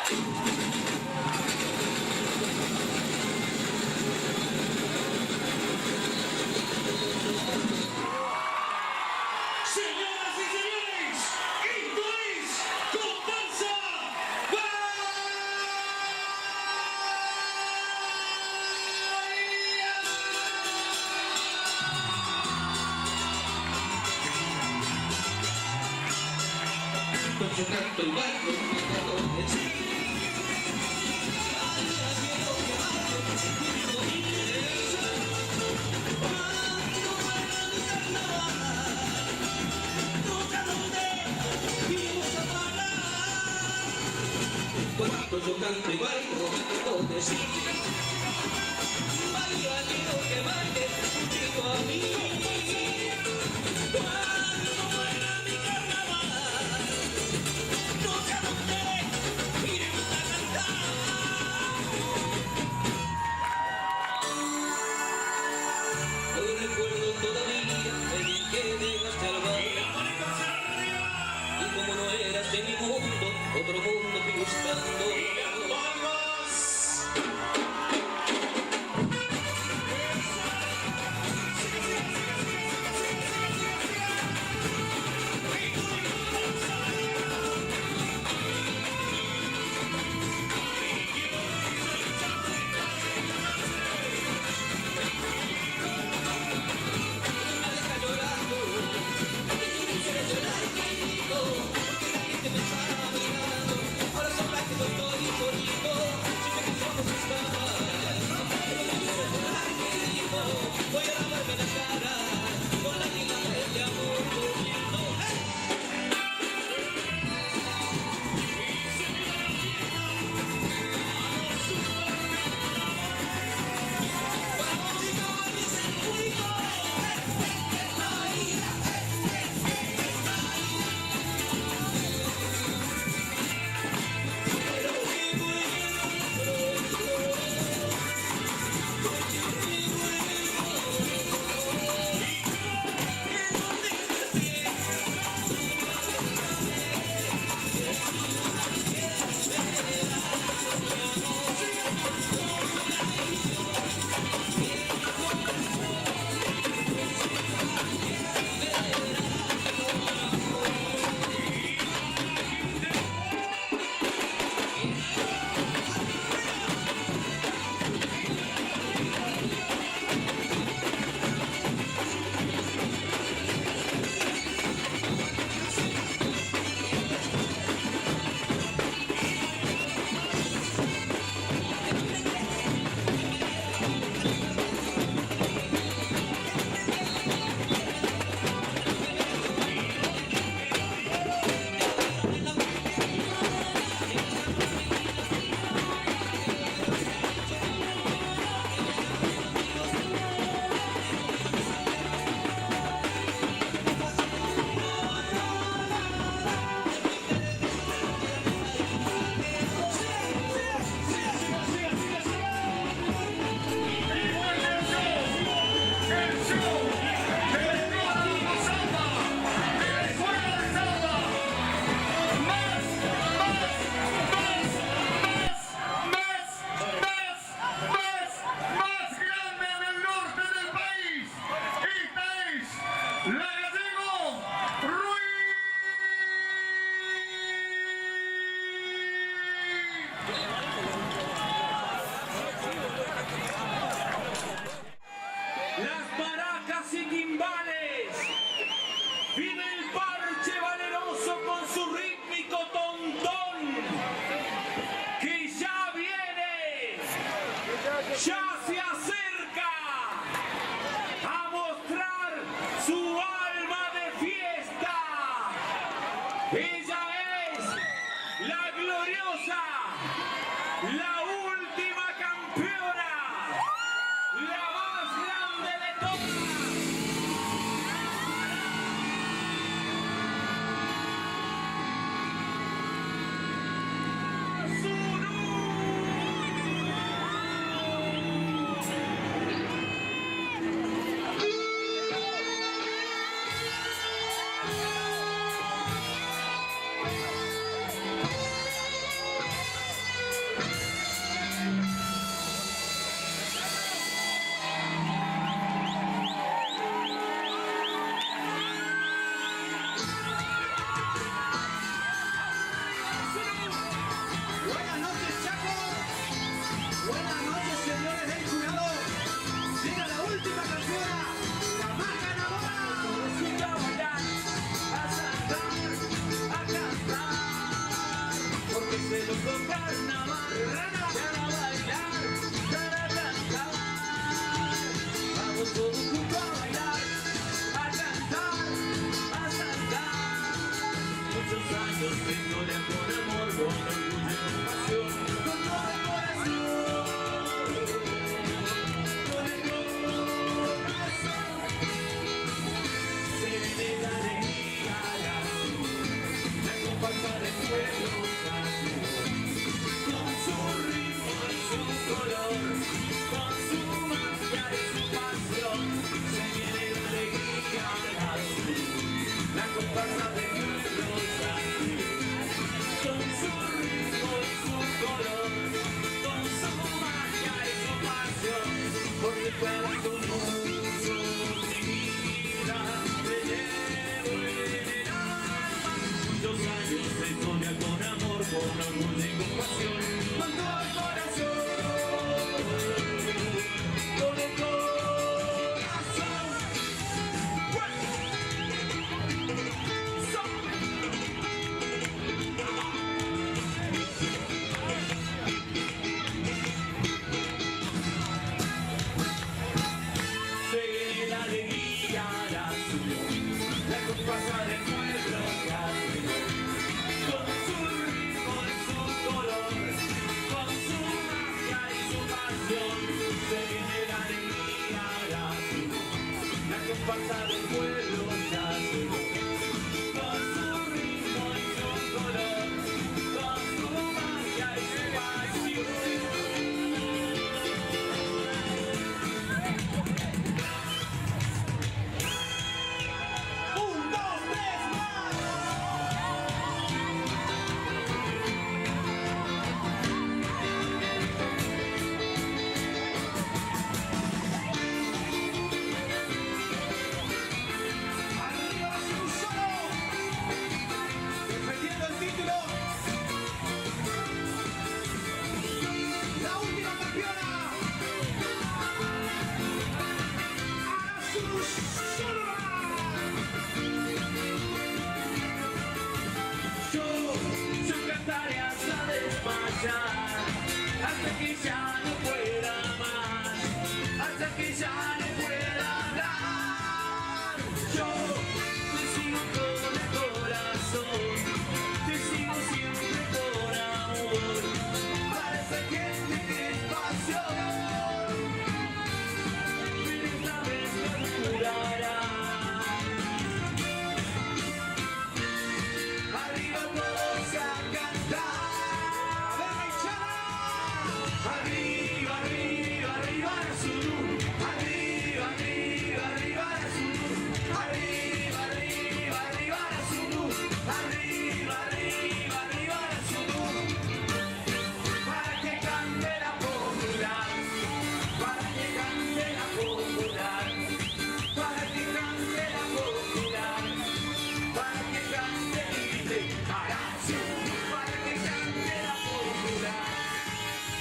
Señoras y señores, esto es Comparsa Tocando el barco, cuando yo canto y bailo, donde sí. Baila, quiero que baile junto a mí. Cuando muera mi carnaval, no sé a dónde iremos a cantar. Hoy recuerdo todavía el día que llegaste al bar. Y como no eras de mi mundo, otro mundo fui buscando.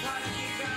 Para que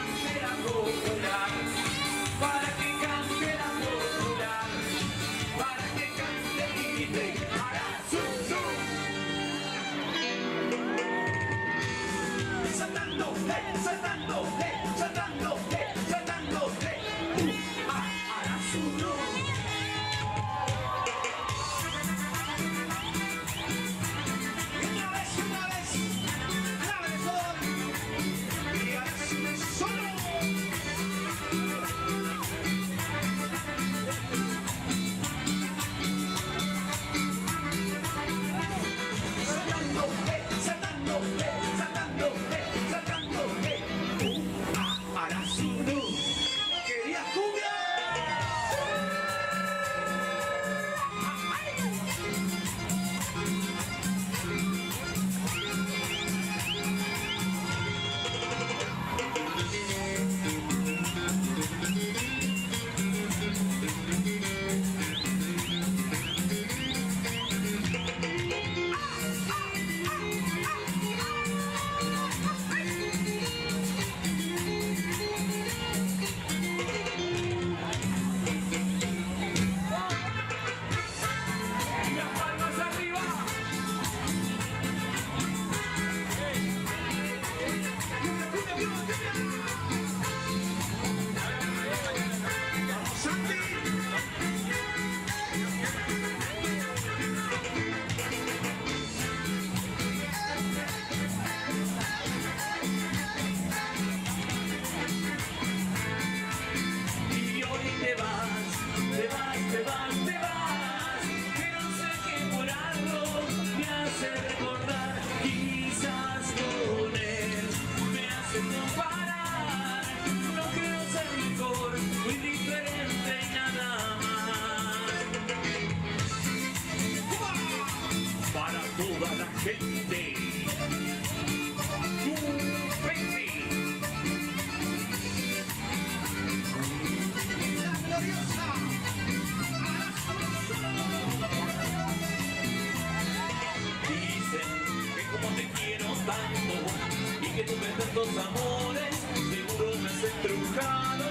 tantos amores, seguro me has estrujado.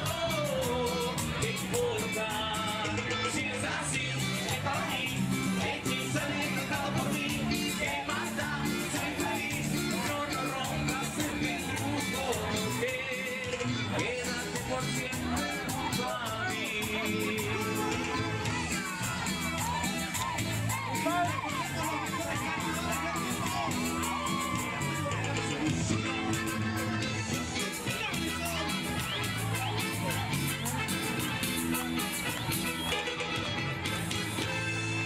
¿Qué importa? Si es así, es para mí. Hechizado y encantado por mí. ¿Qué más da? Soy feliz. No rompas el truco. Quédate por siempre junto a mí.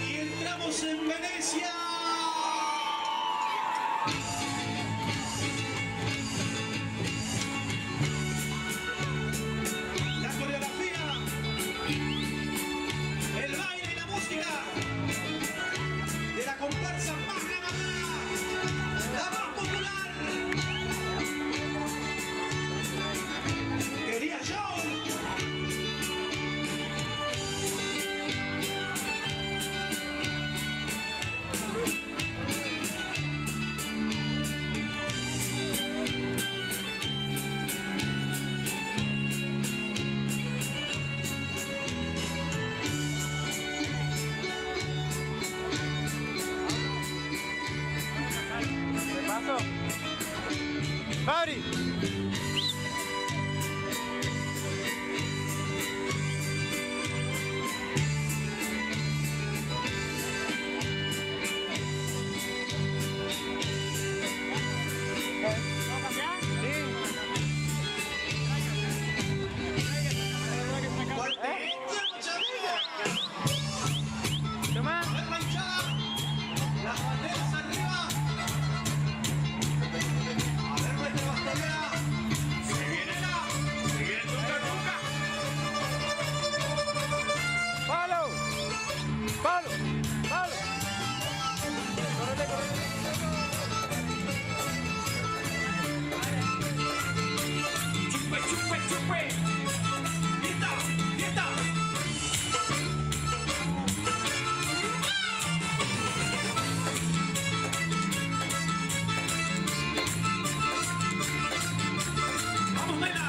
Y entramos en Venecia. La coreografía, el baile y la música de la comparsa más ganadora, la más popular. Quería yo. ¿Qué pasó? ¡Fabri! Las banderas arriba. A ver nuestra bastonera. Se viene Tuca. ¡Palo! ¡Palo! ¡Palo! ¡Correte, correte! Chupe. Dieta. Vamos, Mela.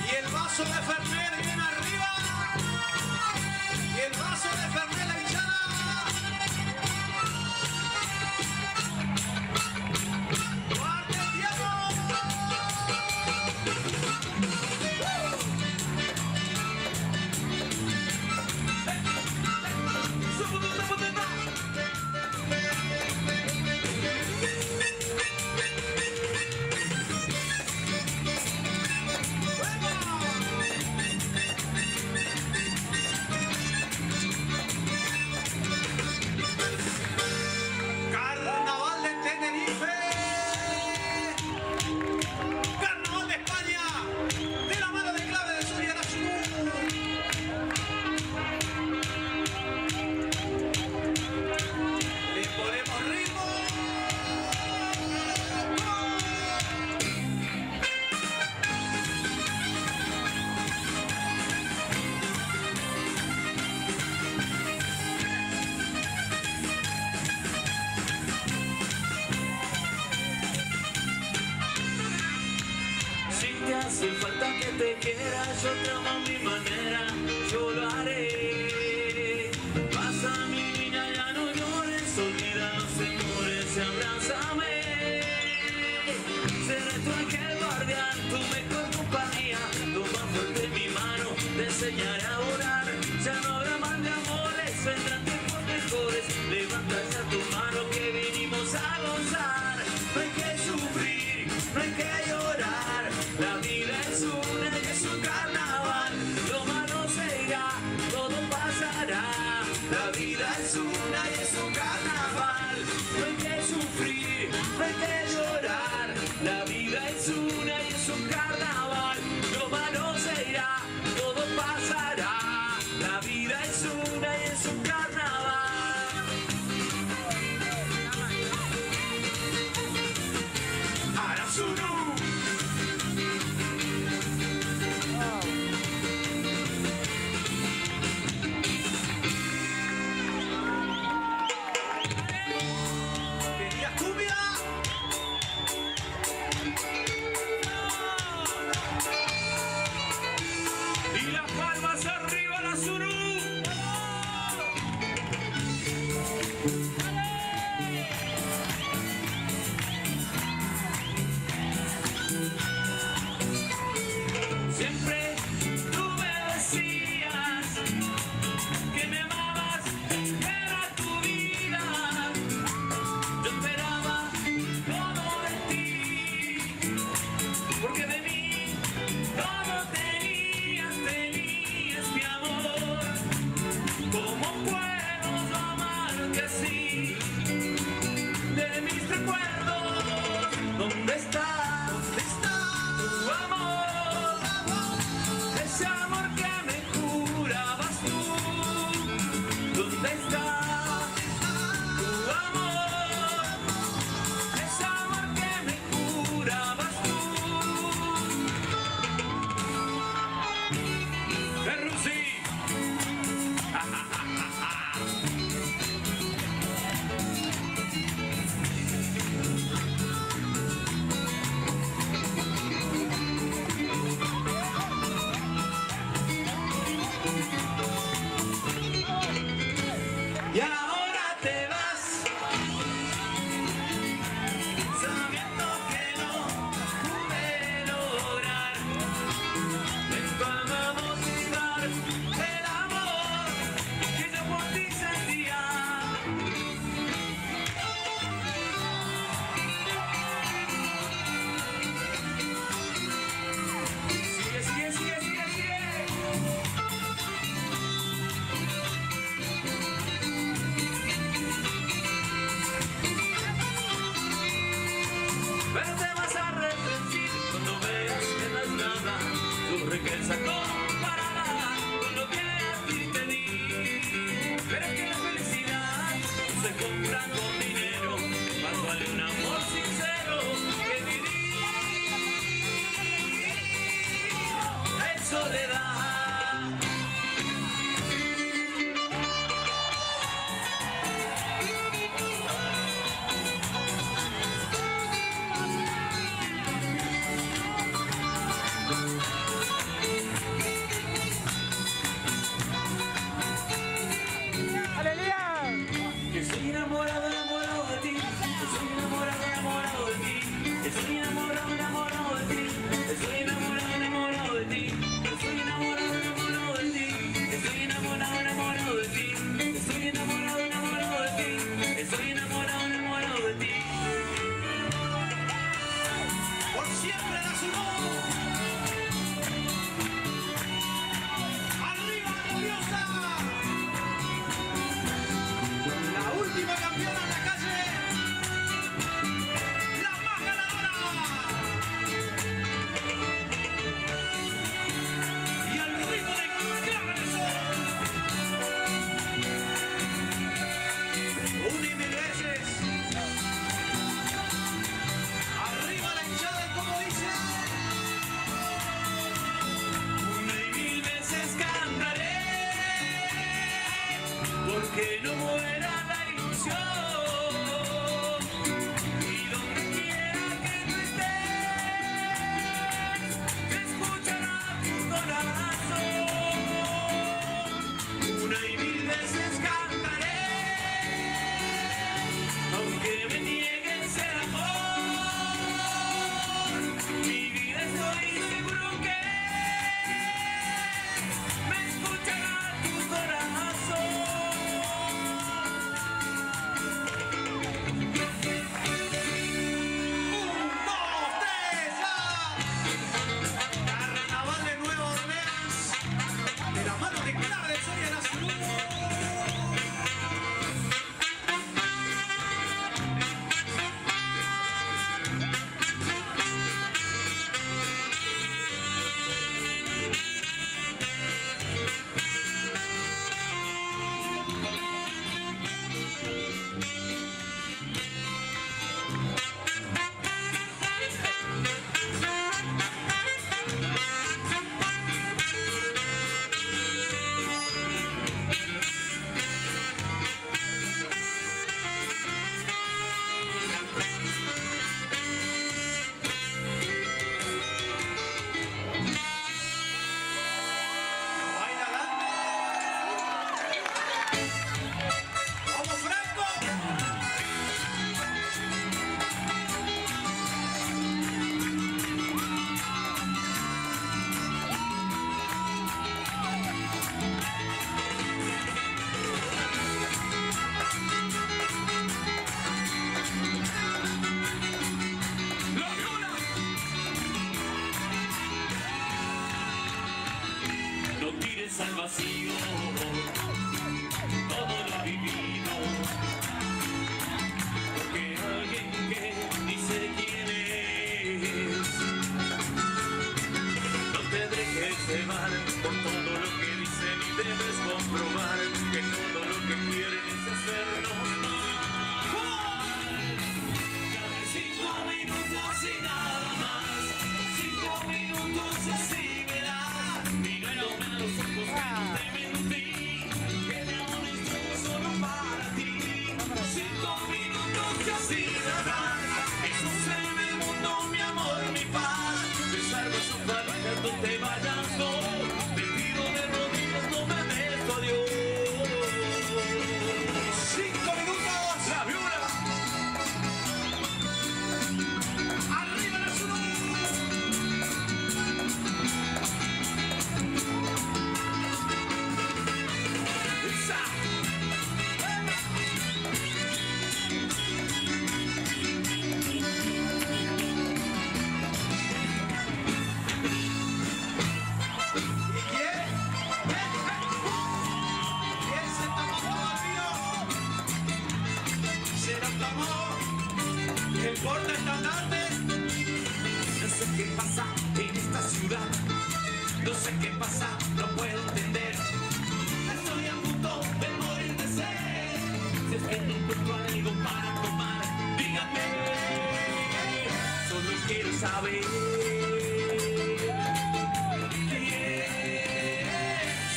Y el vaso de Fernet bien arriba. Y el vaso de Fernet la hinchada. ¡Guardia el tiempo! Carnaval de Tenerife. Carnaval de España. De la mano de Clave de Soria Arashú. Le ponemos ritmo. Si te hace falta que te quiera, yo te amo a mi manera, yo lo haré. Pasa mi niña, ya no llores, olvida los temores y abrázame. Seré tu ángel guardián, tu mejor compañía, toma fuerte mi mano, te enseñaré a volar. Ya no habrá más de amores, vendrán tiempos mejores, levanta ya tu mano que vinimos a gozar. No hay que sufrir, no hay que llorar, la vida es una y es un carnaval. Lo malo se irá, todo pasará, la vida es una y es un carnaval. No hay que sufrir, no hay que llorar, la vida es una y es un carnaval. Lo malo se irá, todo pasará, la vida es una y es un carnaval. Arasuru.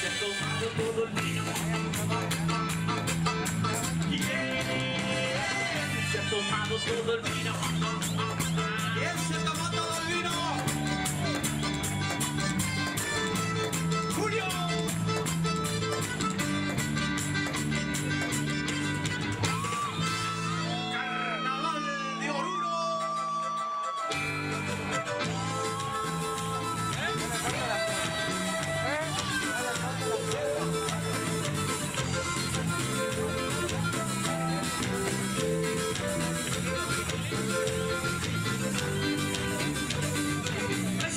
Se ha tomado todo el vino. Se ha tomado todo el vino. ¿Quién se tomó todo el vino? ¡Julio! Carnaval de Oruro.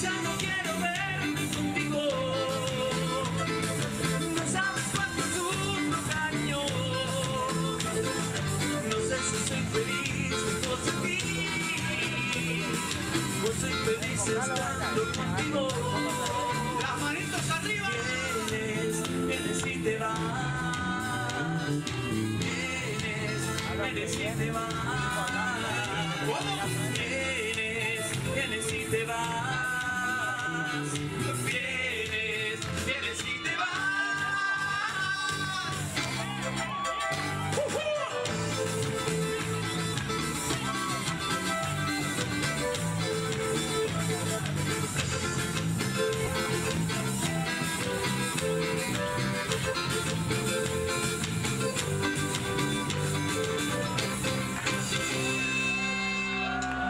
Ya no quiero verme contigo. No sabes cuánto sufro, cariño. No sé si soy feliz junto a ti. O soy feliz estando contigo. Las manitos arriba. Vienes y te vas. Vienes y te vas. Vienes y te vas. Vienes y te vas.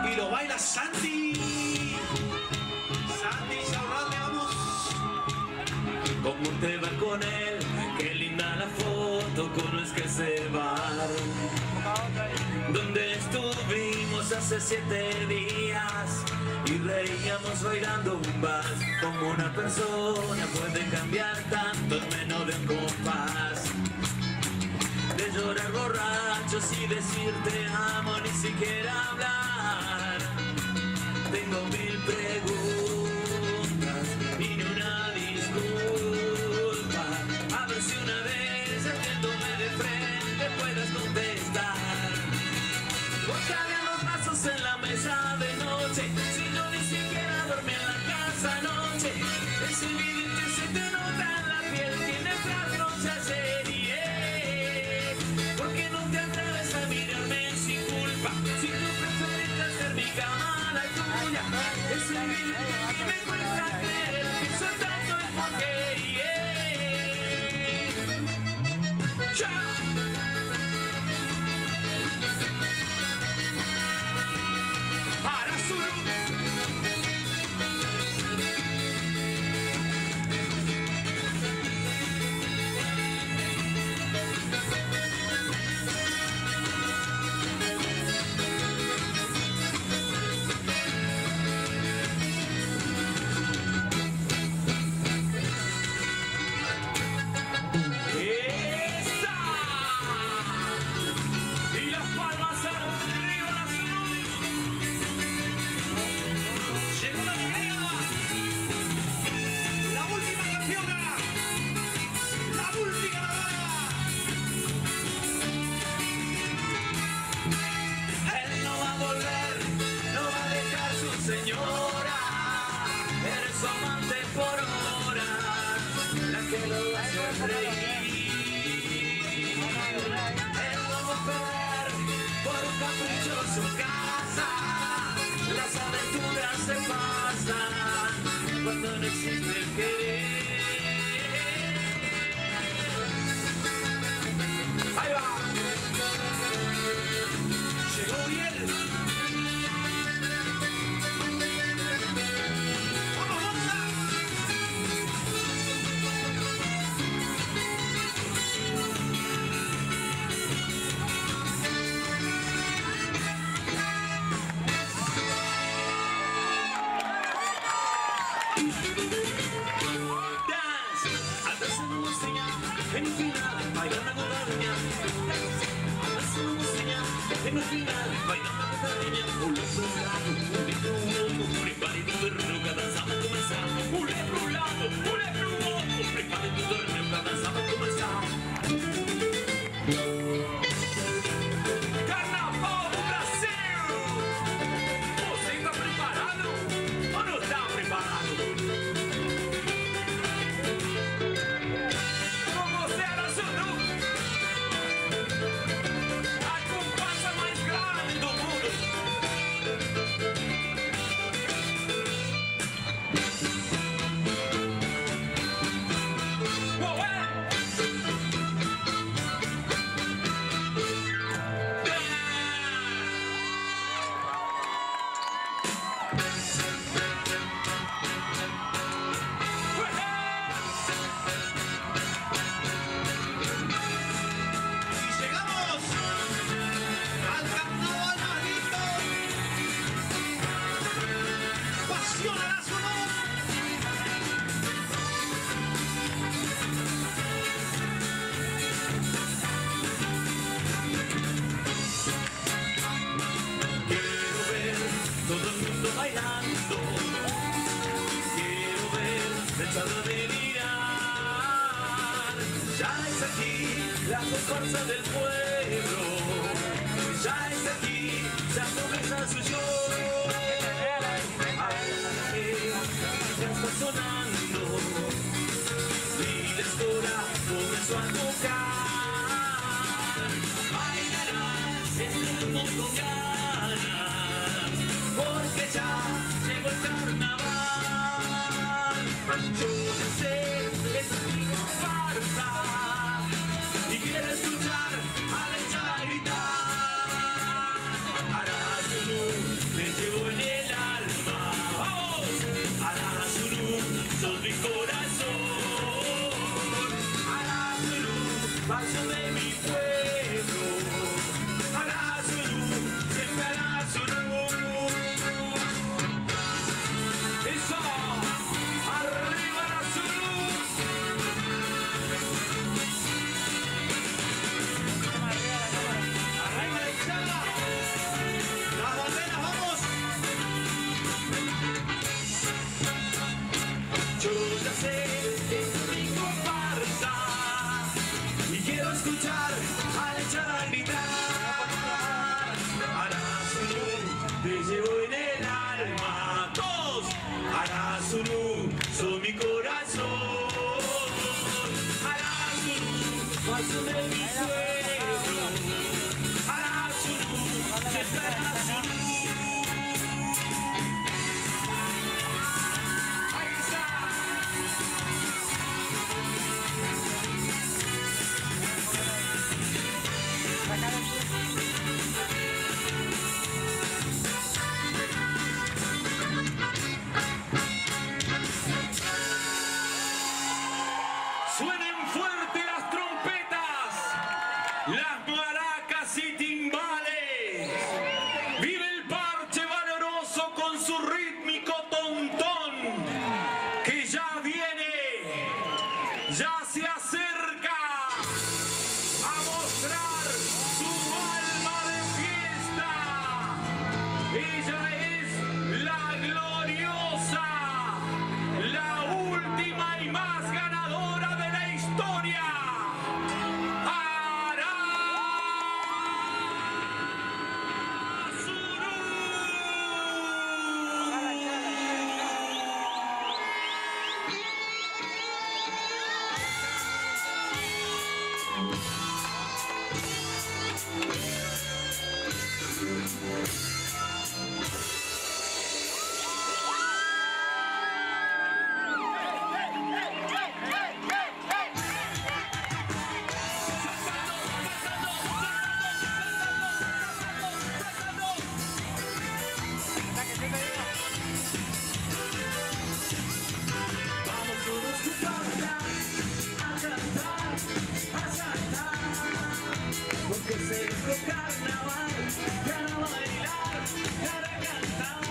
Y lo baila Santi. Santi Saurralde, vamos. ¿Cómo te va con él? Qué linda la foto con los que se van. Donde estuvimos hace 7 días y reíamos bailando un vals. Como una persona puede cambiar tanto en menos de un compás. De llorar borrachos y decir te amo, ni siquiera hablar. Tengo 1000 preguntas y ni una disculpa. A ver si una vez viéndome de frente puedas contestar. Porque había los vasos en la mesa de noche, si yo ni siquiera dormí en la casa anoche. Es evidente, se te nota en la piel, tienes trasnochas serie. ¿Por qué no te atreves a mirarme sin culpa? Si tú prefieres hacer mi cama la tuya, es evidente que me cuesta creer que soy tanto el porquería. Para Zulu. ¡Esa! Y las palmas arriba, las luces. Llegó la alegría. La última campeona. La última ganadora. Él no va a volver, no va a dejar su señora. Eres su amante por horas, la que lo hace reír. Él no va a perder por un capricho su casa. Las aventuras se pasan cuando no existe el querer. Ahí va. Llegó bien. ¡Vamos, Monza! Dance, andas en una señal, en un final, bailando con la niña. Dance, andas en una señal, en un final, bailando con la niña. Un lado, un prepare tu terreno, que danzamos a comenzar. Un lado, prepare tu terreno, que danzamos a comenzar. Carnaval Brasil! Você está preparado? cansada de mirar. Ya es aquí la comparsa del pueblo. Ya es aquí, ya comienza su show. Ya está sonando y la escola comenzó a tocar. Bailarás este ritmo con ganas, porque ya llegó el carnaval. Yo ya sé, es mi comparsa y quiero escuchar a la hinchada gritar. Arasuru me llevo en el alma. ¡Vamos! Arasuru, sos mi corazón. Arasuru, paso de mi pueblo. Arasuru, siempre Arasuru. ¡Eso! ¡Arriba Arasuru! ¡Arriba la hinchada! ¡Las banderas, vamos! Yo ya sé, es mi comparsa y quiero escuchar a la hinchada gritar. Arasuru, te llevo en el alma. Todos, Arasuru, son mi corazón. Arasuru, paso de mi pueblo. Arasuru, siempre Arasuru. Ahí está. Suenen fuerte las trompetas, las maracas y timbales. Vive el parche valoroso con su rítmico tontón, que ya viene, ya se acerca a mostrar su alma de fiesta. Ella es la gloriosa, la última y más ganadora de la historia. Vamos todos a bailar, a cantar, a saltar, porque se hizo carnaval, para bailar, para cantar.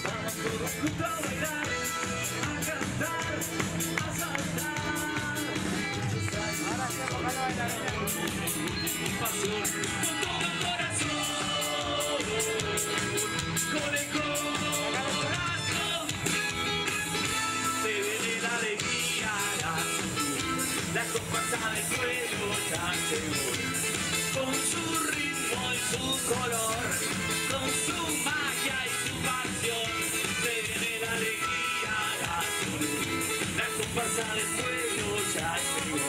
Vamos todos juntos a bailar, a cantar, a saltar. Ahora sí, a bailar. Pasión, con todo el corazón, con el corazón. Se viene la alegría, la comparsa del pueblo ya llegó. Con su ritmo y su color, con su magia y su pasión. Se viene la alegría, la comparsa del pueblo ya llegó.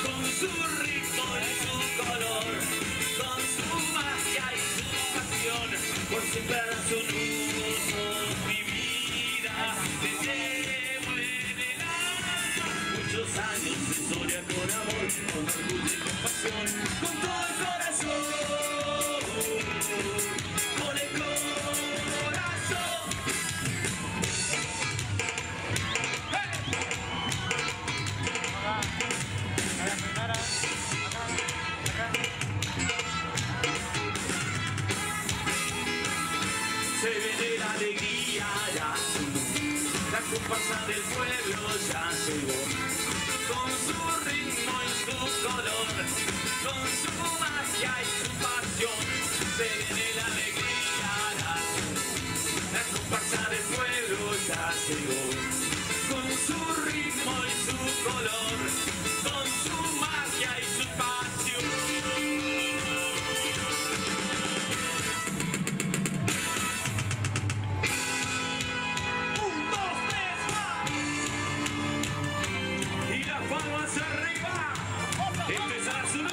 Con su ritmo y su color, con su magia y su pasión. Por siempre Arasuru, mi vida, te llevo en el alma. Muchos años de historia con amor, con orgullo y con pasión, con todo el corazón, con el corazón. Se viene la alegría, la comparsa del pueblo ya llegó. Con su ritmo y su color, con su magia y su pasión. Se viene la alegría, la comparsa del pueblo ya llegó. su ritmo y su color, con su magia y su pasión. Un, dos, tres, va. Y las palmas arriba. Empezará su luz.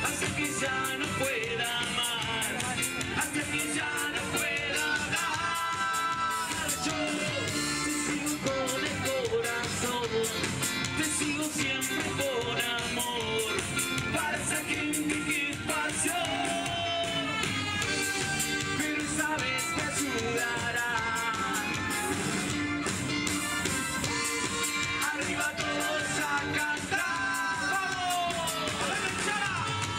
Hasta que ya no pueda amar, hasta que ya no pueda dar. Yo te sigo con el corazón, te sigo siempre con amor, para esa gente que es pasión, pero esta vez te ayudará. Arriba todos a cantar.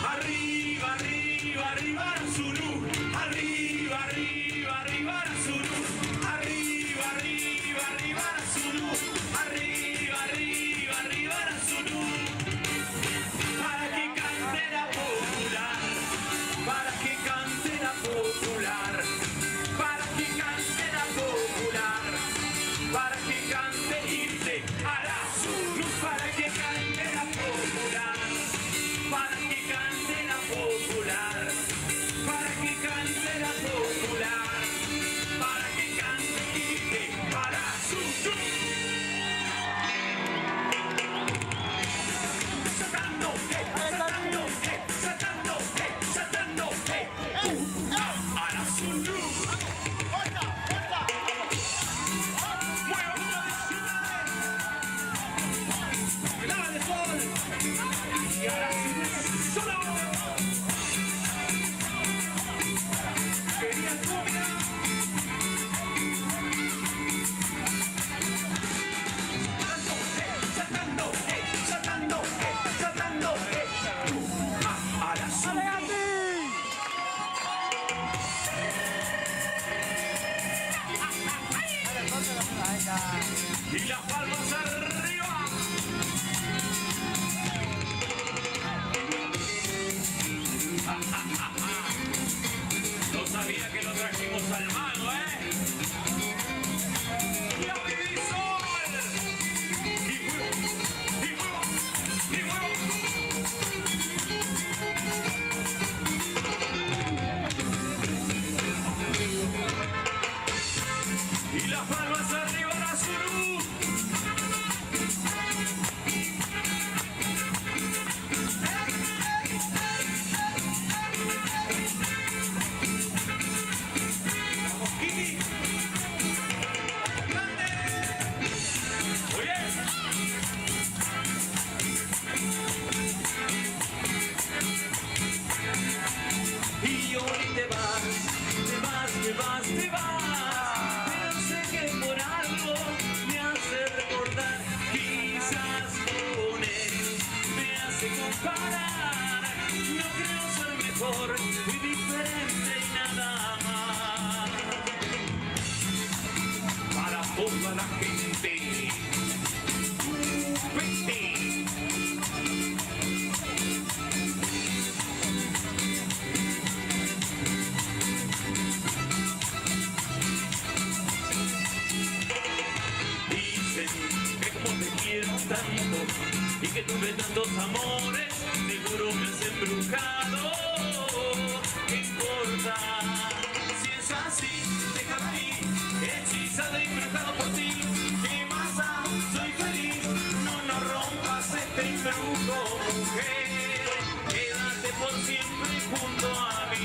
Arriba, arriba, arriba su luz, arriba, arriba, arriba su luz, arriba, arriba, arriba su luz, arriba, arriba, arriba su luz, para que cante la popular, para que cante la popular, para que cante la popular, para que cante y te hará su luz, para que cante la popular, para que cante la popular, para que cante la popular, para que cante y te hará su luz. Saltando, saltando, saltando, saltando, hará su luz. Dale sol, y hará su luz solo. Quería comida. Saltando, saltando, saltando, hará su luz. Y las palmas arriba. No sabía que lo trajimos al mago, ¿eh? ¡Y a vivir sol! ¡Y huevo! ¡Y huevo! ¡Y huevo! Y las palmas arriba a su luz. Y hoy te vas, te vas, te vas, te vas. Pero sé que por algo me hace recordar. Quizás con él me hace comparar. No creo ser mejor y diferente y nada más. Para toda la gente, vete. Tanto, y que tuve tantos amores, seguro me has embrujado. ¿Qué importa? Si es así, déjame ir, hechizado y embrujado por ti. ¿Qué más da? Soy feliz, no rompas este embrujo, mujer. Quédate por siempre junto a mí.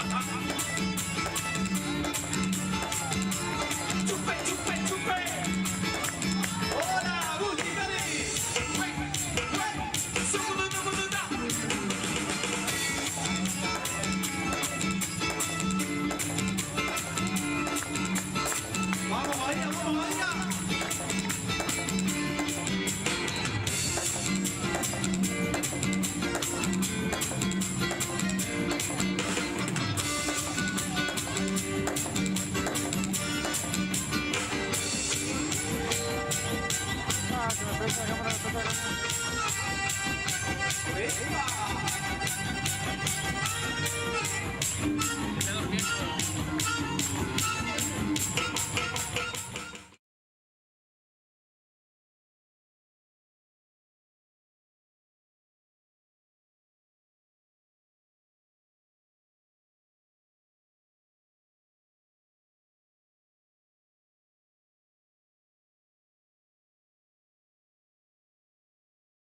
Ataca.